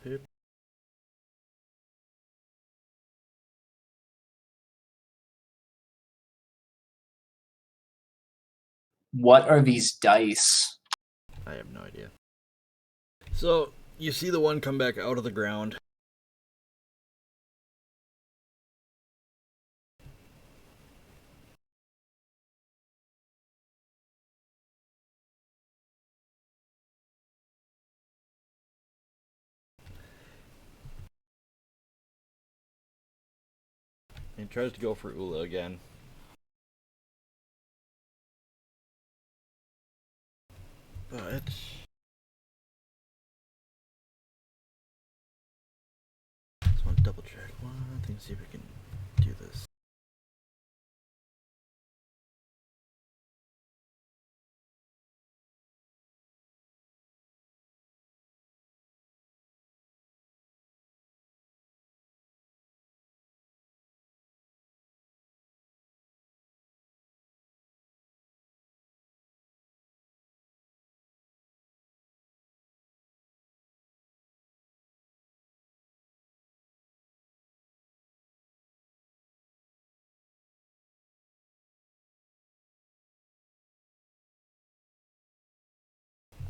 Pip. What are these dice? I have no idea. So, you see the one come back out of the ground. And tries to go for Ula again. But just want to double check one thing, see if we can do this.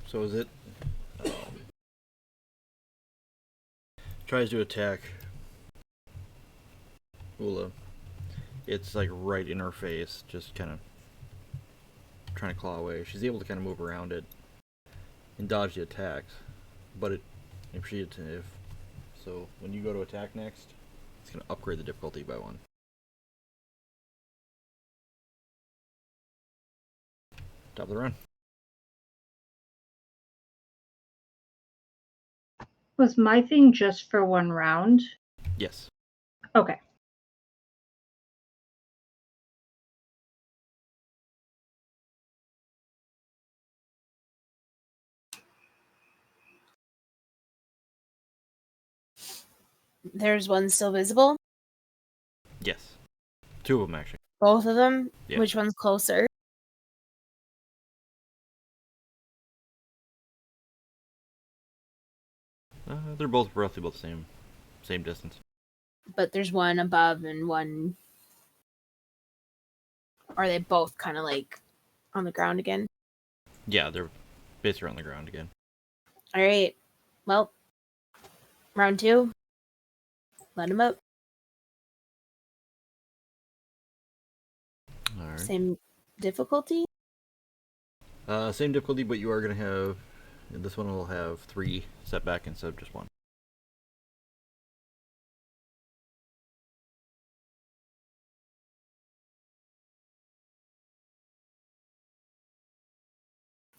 So is it tries to attack Ula. It's like right in her face, just kind of trying to claw away. She's able to kind of move around it and dodge the attacks, but so when you go to attack next, it's gonna upgrade the difficulty by 1. Top of the run. Was my thing just for 1 round? Yes. Okay. There's one still visible. Yes. 2 of them actually. Both of them. Yeah. Which one's closer? They're both roughly about the same distance. But there's one above and one. Are they both kind of like on the ground again? Yeah, they're basically on the ground again. All right. Well, round 2. Let him up. All right. Same difficulty. Same difficulty, but you are gonna have. This one will have 3 setback instead of just 1.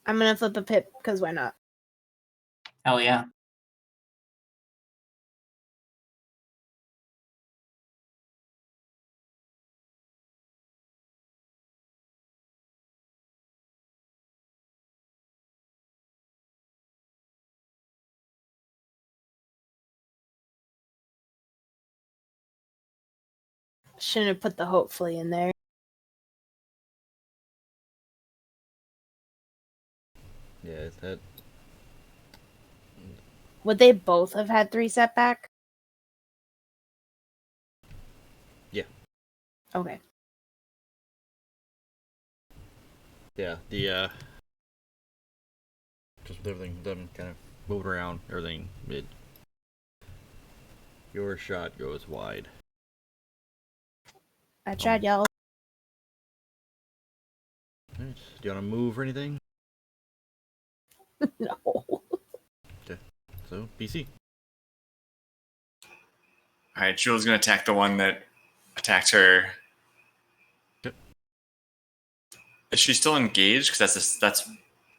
I'm gonna flip a pip because why not? Hell yeah. Shouldn't have put the hopefully in there. Yeah, that. Would they both have had 3 setback? Yeah. Okay. Yeah, the just with everything them kind of moving around, everything your shot goes wide. I tried, y'all. Alright. Do you want to move or anything? No. Okay. So PC. All right, Jules gonna attack the one that attacked her. Yep. Is she still engaged? Because that's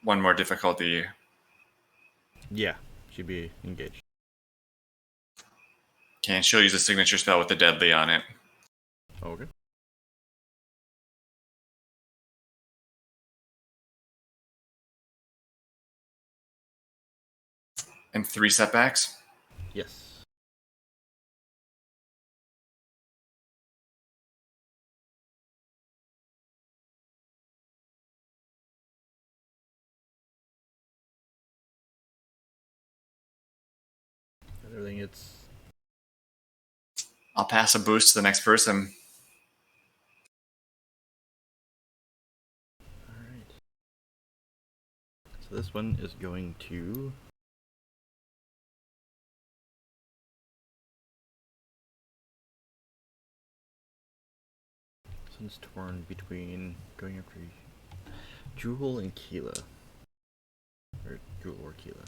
one more difficulty. Yeah, she'd be engaged. Okay, and she'll use a signature spell with the deadly on it. Okay. And 3 setbacks. Yes. Everything it's. I'll pass a boost to the next person. Alright. So this one is going to. This one's torn between going after Jewel and Keela. Or Jewel or Keela.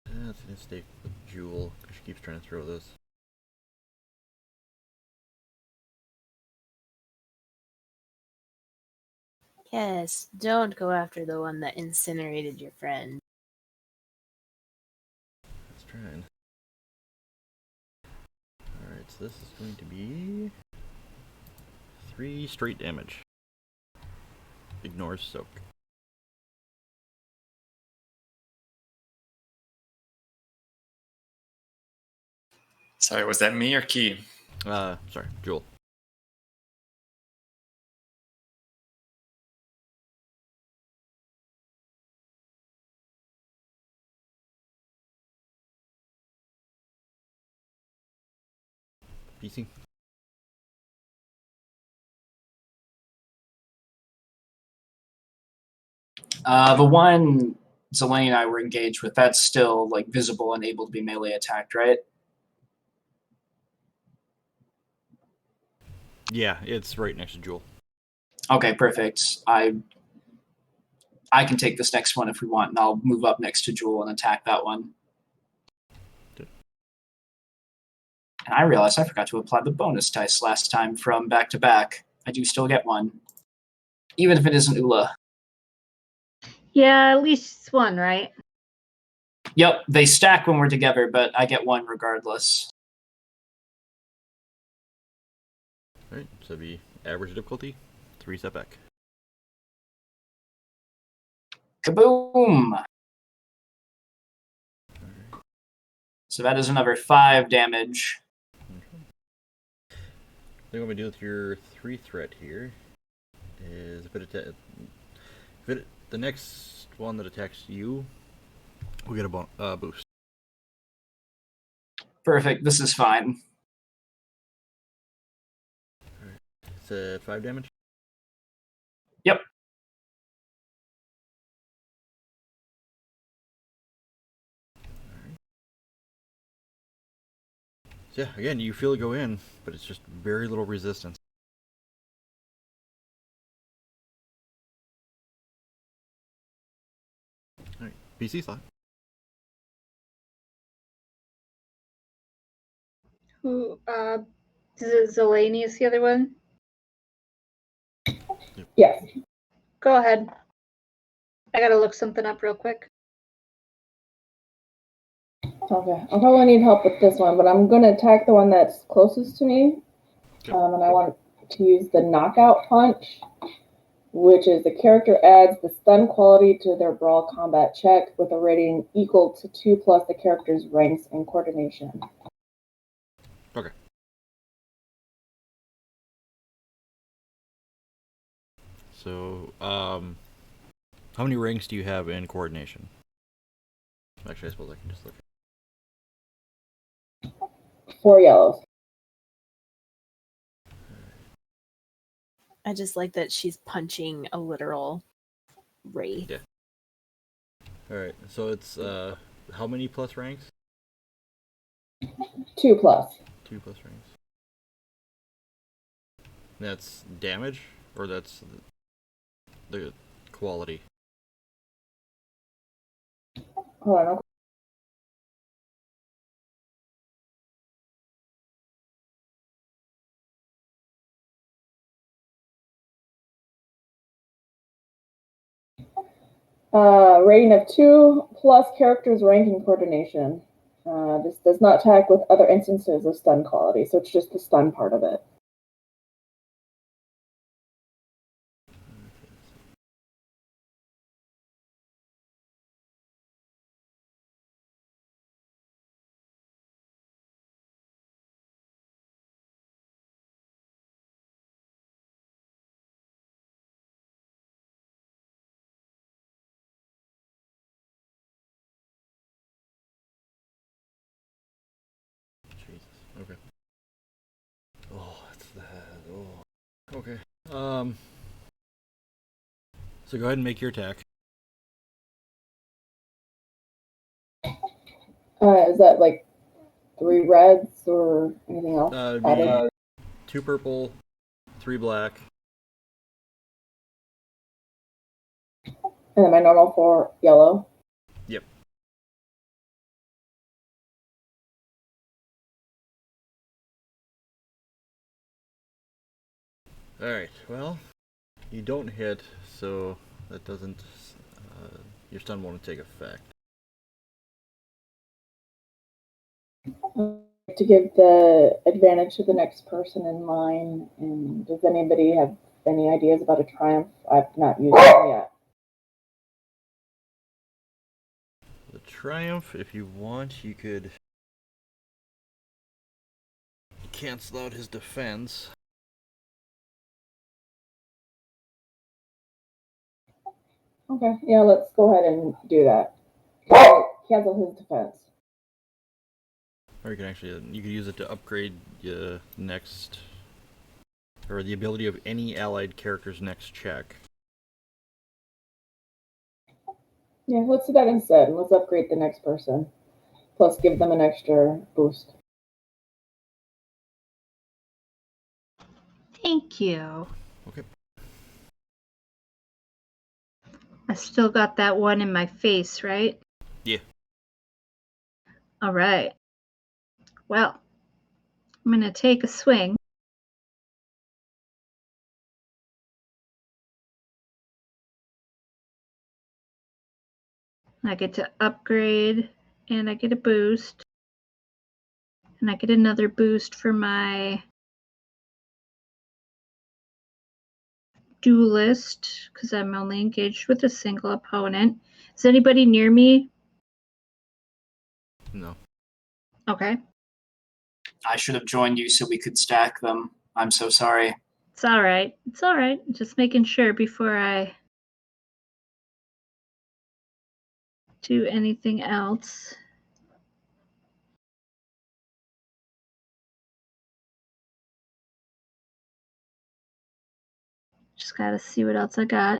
That's a mistake with Jewel, because she keeps trying to throw this. Yes, don't go after the one that incinerated your friend. Let's try. Alright, so this is going to be 3 straight damage. Ignores soak. Sorry, was that me or Key? Sorry, Jewel. PC. The one Zelene and I were engaged with, that's still like visible and able to be melee attacked, right? Yeah, it's right next to Jewel. Okay, perfect. I can take this next one if we want, and I'll move up next to Jewel and attack that one. Good. And I realized I forgot to apply the bonus dice last time from back to back. I do still get one, even if it isn't Ula. Yeah, at least one, right? Yep, they stack when we're together, but I get one regardless. Alright, so it'd be average difficulty, 3 setback. Kaboom! So that is another 5 damage. Okay. Thing I'm going to do with your 3 threat here is the next one that attacks you We get a boost. Perfect. This is fine. It's at 5 damage. Yep. So yeah, again, you feel it go in, but it's just very little resistance. All right, PC slot. Who? Zelani is the other one. Yes. Go ahead. I gotta look something up real quick. Okay. I'll probably need help with this one, but I'm gonna attack the one that's closest to me. Okay. And I want to use the knockout punch, which is the character adds the stun quality to their brawl combat check with a rating equal to 2 plus the character's ranks and coordination. Okay. So, how many ranks do you have in coordination? Actually, I suppose I can just look. 4 yellows. I just like that she's punching a literal wraith. Yeah. Alright, so it's, how many plus ranks? 2 plus. 2 plus ranks. That's damage? Or that's the quality? Hold on. Rating of 2 plus character's rank and coordination. This does not attack with other instances of stun quality, so it's just the stun part of it. Jesus. Okay. Oh, that's that. Oh. Okay. So go ahead and make your attack. Is that like 3 reds or anything else? It'd be 2 purple, 3 black. And then my normal 4 yellow. Yep. Alright, well, you don't hit, so that doesn't, your stun won't take effect. To give the advantage to the next person in line. And does anybody have any ideas about a triumph? I've not used it yet. The triumph, if you want, you could cancel out his defense. Okay, yeah, let's go ahead and do that. Cancel his defense. Or you can actually, you could use it to upgrade next, or the ability of any allied character's next check. Yeah, let's do that instead. Let's upgrade the next person. Plus give them an extra boost. Thank you. Okay. I still got that one in my face, right? Yeah. All right. Well, I'm going to take a swing. I get to upgrade and I get a boost. And I get another boost for my duelist because I'm only engaged with a single opponent. Is anybody near me? No. Okay. I should have joined you so we could stack them. I'm so sorry. It's all right. It's all right. Just making sure before I do anything else. Just gotta see what else I got.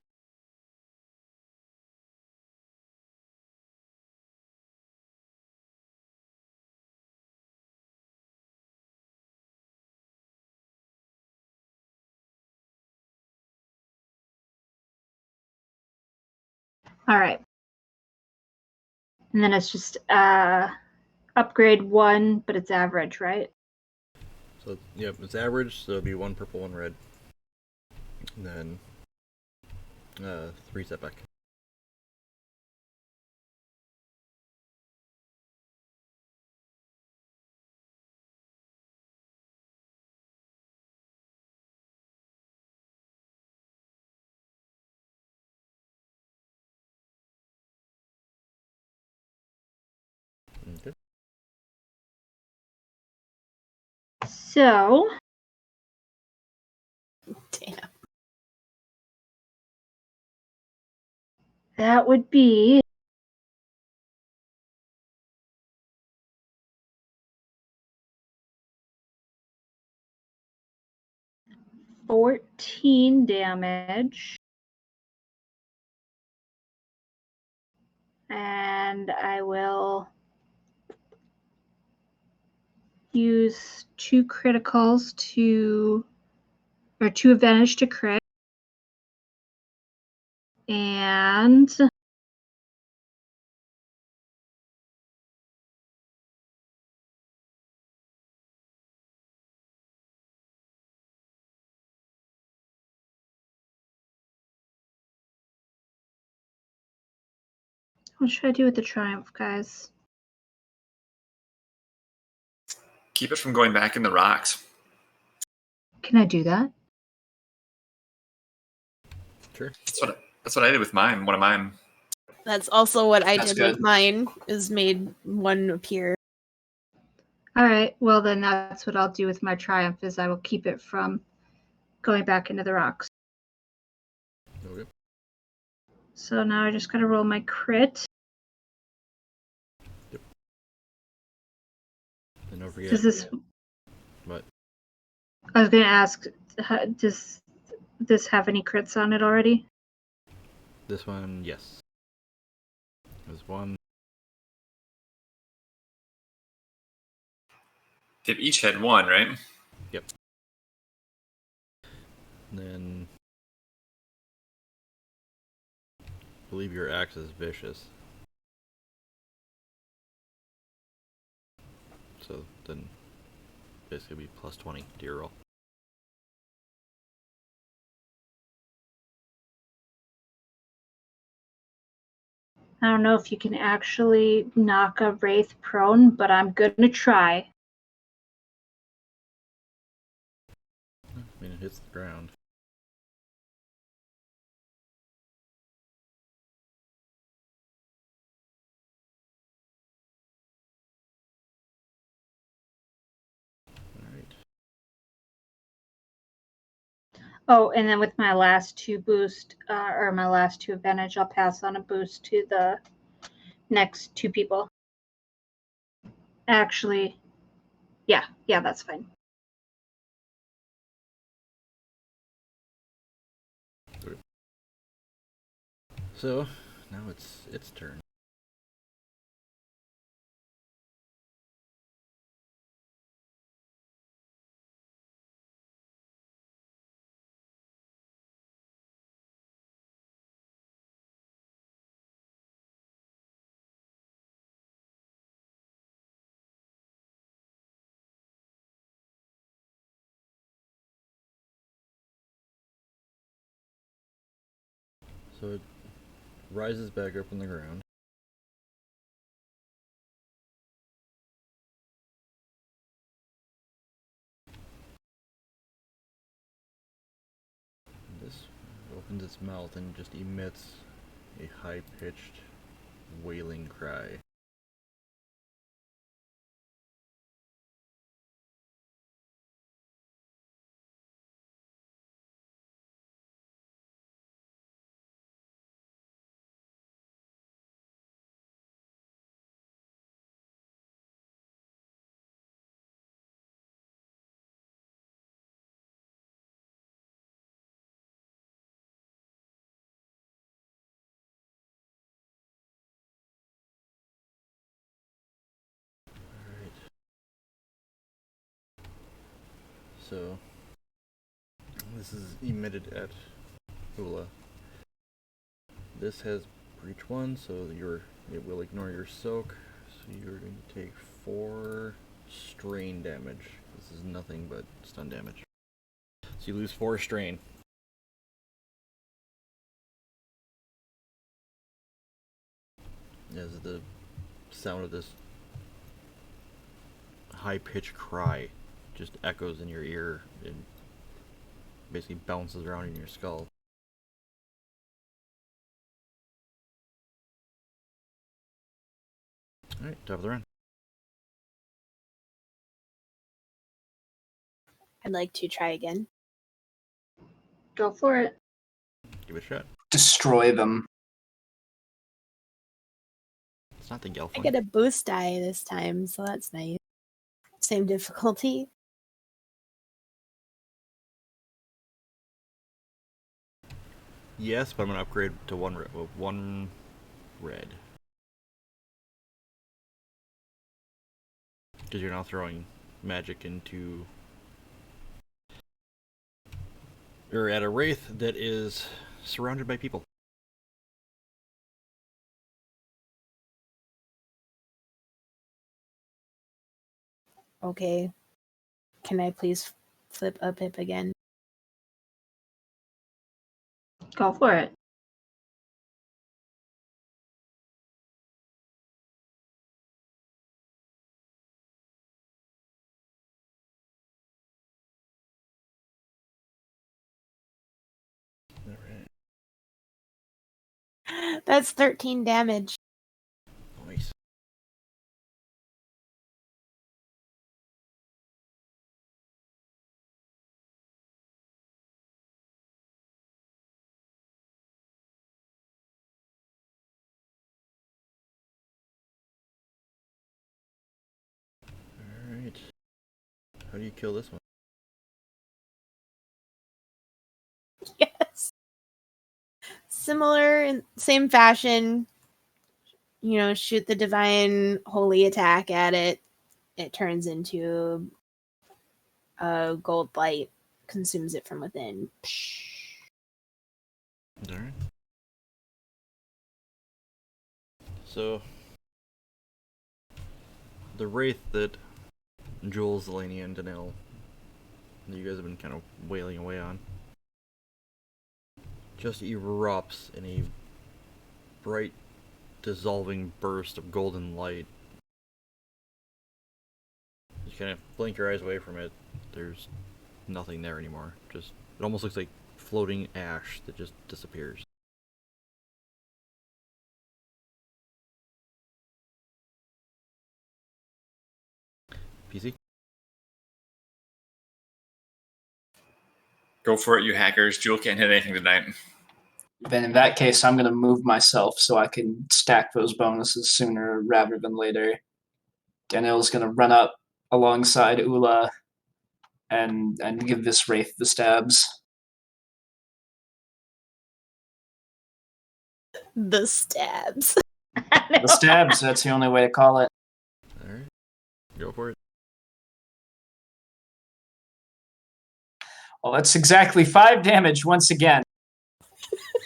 All right. And then it's just upgrade 1, but it's average, right? So, yeah, it's average, so it'll be 1 purple, 1 red. And then 3 setback. Okay. So Damn. that would be $14 damage. And I will use 2 criticals or 2 advantage to crit. And what should I do with the triumph, guys? Keep it from going back in the rocks. Can I do that? Sure. That's what I did with mine. One of mine. That's also what I That's did good. with mine, is made 1 appear. All right. Well, then that's what I'll do with my triumph is I will keep it from going back into the rocks. Okay. So now I just got to roll my crit. And don't forget. Does this? What? I was going to ask, does this have any crits on it already? This one, yes. There's 1. They've each had 1, right? Yep. And then I believe your axe is vicious. So then basically be plus 20 to your roll. I don't know if you can actually knock a wraith prone, but I'm going to try. I mean, it hits the ground. Alright. Oh, and then with my last 2 boost, or my last 2 advantage, I'll pass on a boost to the next 2 people. Actually, yeah, that's fine. So, now it's its turn. So it rises back up on the ground. This opens its mouth and just emits a high-pitched wailing cry. So this is emitted at Ula. This has breach 1, so it will ignore your soak. So you're going to take 4 strain damage. This is nothing but stun damage. So you lose 4 strain. As the sound of this high-pitched cry just echoes in your ear and basically bounces around in your skull. Alright, top of the round. I'd like to try again. Go for it. Give it a shot. Destroy them. It's not the Gelf I one. get a boost die this time, so that's nice. Same difficulty. Yes, but I'm going to upgrade to one red. Because you're now throwing magic into... You're at a wraith that is surrounded by people. Okay. Can I please flip a pip again? Go for it. Alright. That's 13 damage. Nice. Alright. How do you kill this one? Yes. Similar in same fashion. Shoot the divine holy attack at it. It turns into a gold light, consumes it from within. Alright. So, the wraith that Jules, Zelania, and Danelle that you guys have been kind of wailing away on just erupts in a bright, dissolving burst of golden light. You kind of blink your eyes away from it. There's nothing there anymore. It almost looks like floating ash that just disappears. PC? Go for it, you hackers. Jewel can't hit anything tonight. Then in that case, I'm going to move myself so I can stack those bonuses sooner rather than later. Daniel's going to run up alongside Ula and give this wraith the stabs. The stabs. The stabs, that's the only way to call it. Alright. Go for it. Well, that's exactly 5 damage once again.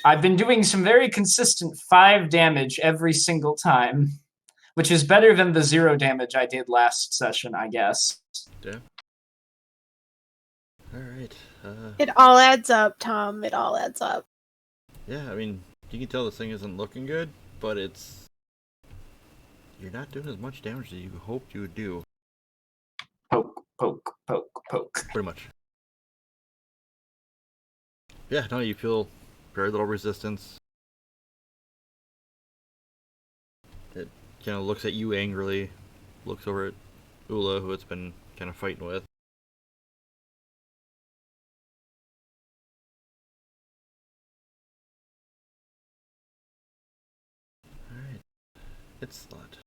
I've been doing some very consistent 5 damage every single time, which is better than the 0 damage I did last session, I guess. Yeah. Alright. It all adds up, Tom. It all adds up. Yeah, I mean, you can tell this thing isn't looking good, but you're not doing as much damage as you hoped you would do. Poke, poke, poke, poke. Pretty much. Yeah, no, you feel very little resistance. It kind of looks at you angrily, looks over at Ula, who it's been kind of fighting with. Alright. It's Slut.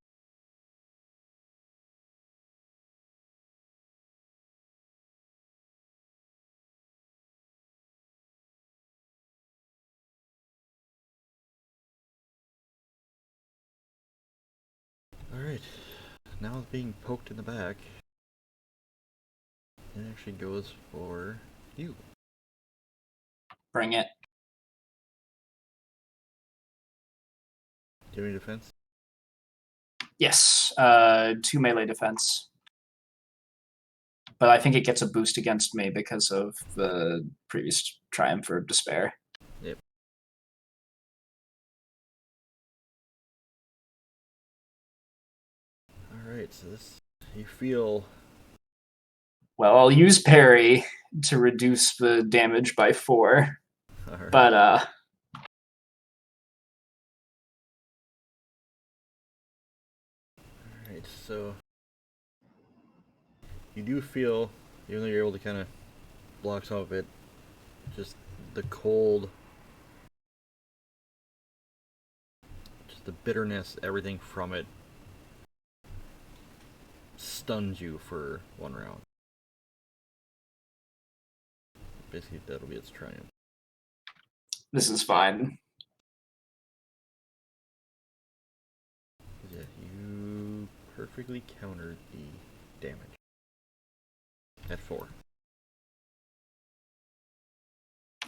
Alright. Now it's being poked in the back. It actually goes for you. Bring it. Do you have any defense? Yes, 2 melee defense. But I think it gets a boost against me because of the previous Triumph of Despair. Yep. Alright, so this, you feel... Well, I'll use parry to reduce the damage by 4. Alright. But, Alright, so... You do feel, even though you're able to kind of block some of it, just the cold, just the bitterness, everything from it stuns you for 1 round. Basically, that'll be its triumph. this is fine. Yeah, you perfectly countered the damage. At 4.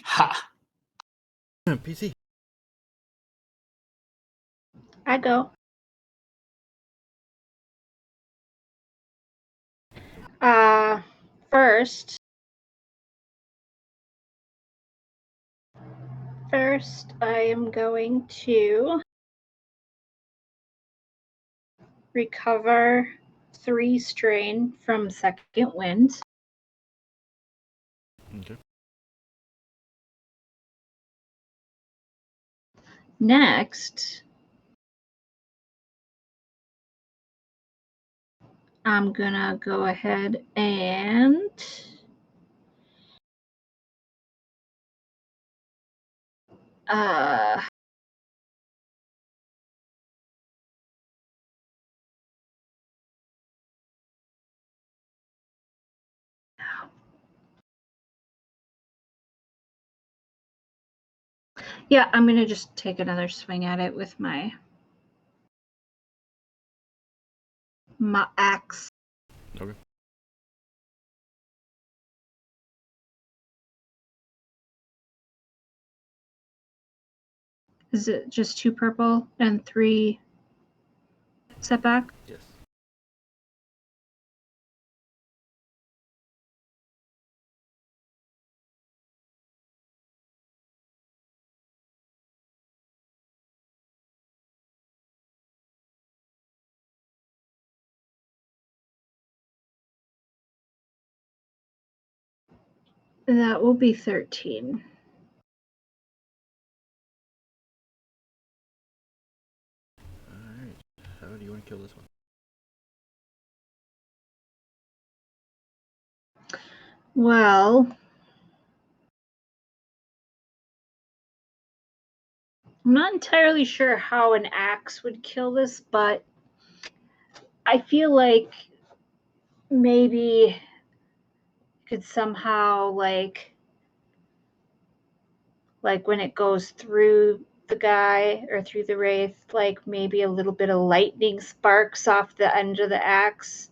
Ha! PC. I go. First, I am going to recover 3 strain from second wind. Okay. Next, I'm gonna go ahead and yeah, I'm gonna just take another swing at it with my axe. Okay. Is it just 2 purple and 3 setback? Yes. That will be 13. Alright. How do you want to kill this one? Well, I'm not entirely sure how an axe would kill this, but I feel like maybe could somehow like when it goes through the guy or through the wraith, like maybe a little bit of lightning sparks off the end of the axe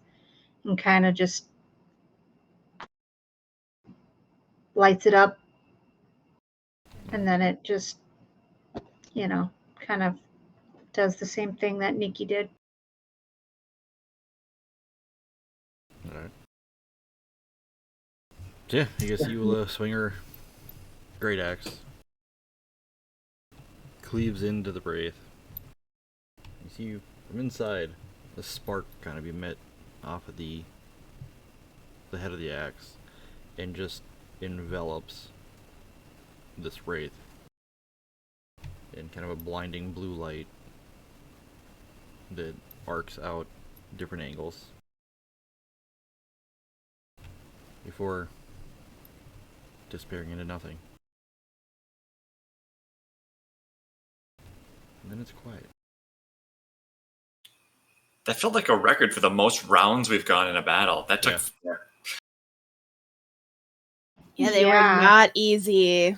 and kind of just lights it up, and then it just, kind of does the same thing that Nikki did. Alright. So yeah, I guess you will swing her great axe. Cleaves into the wraith. You see from inside a spark kind of emit off of the head of the axe and just envelops this wraith in kind of a blinding blue light that arcs out different angles before disappearing into nothing. And then it's quiet. That felt like a record for the most rounds we've gone in a battle. That took. Yeah, they were not easy.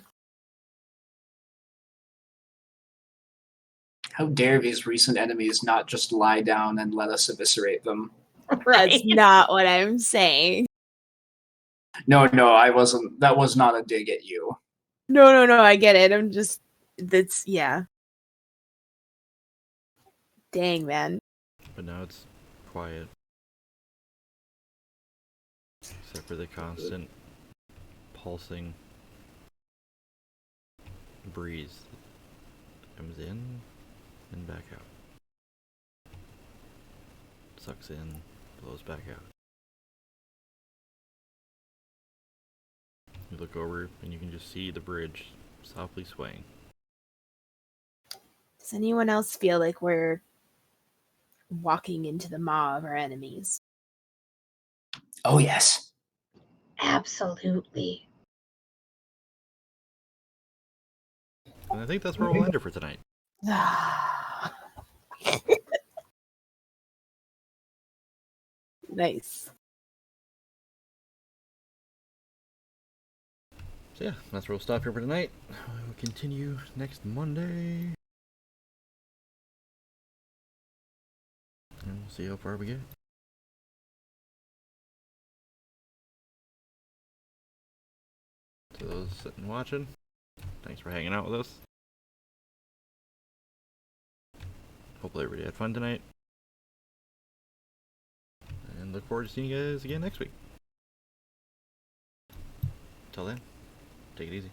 How dare these recent enemies not just lie down and let us eviscerate them? That's not what I'm saying. No, I wasn't. That was not a dig at you. No, I get it. I'm just, that's, yeah. Dang, man. But now it's quiet. Except for the constant pulsing breeze that comes in and back out. Sucks in, blows back out. You look over and you can just see the bridge softly swaying. Does anyone else feel like we're walking into the maw of our enemies? Oh yes. Absolutely. And I think that's where we'll end it for tonight. Nice. So yeah, that's where we'll stop here for tonight. We'll continue next Monday. And we'll see how far we get. To those sitting watching, thanks for hanging out with us. Hopefully everybody had fun tonight. And look forward to seeing you guys again next week. Until then, take it easy.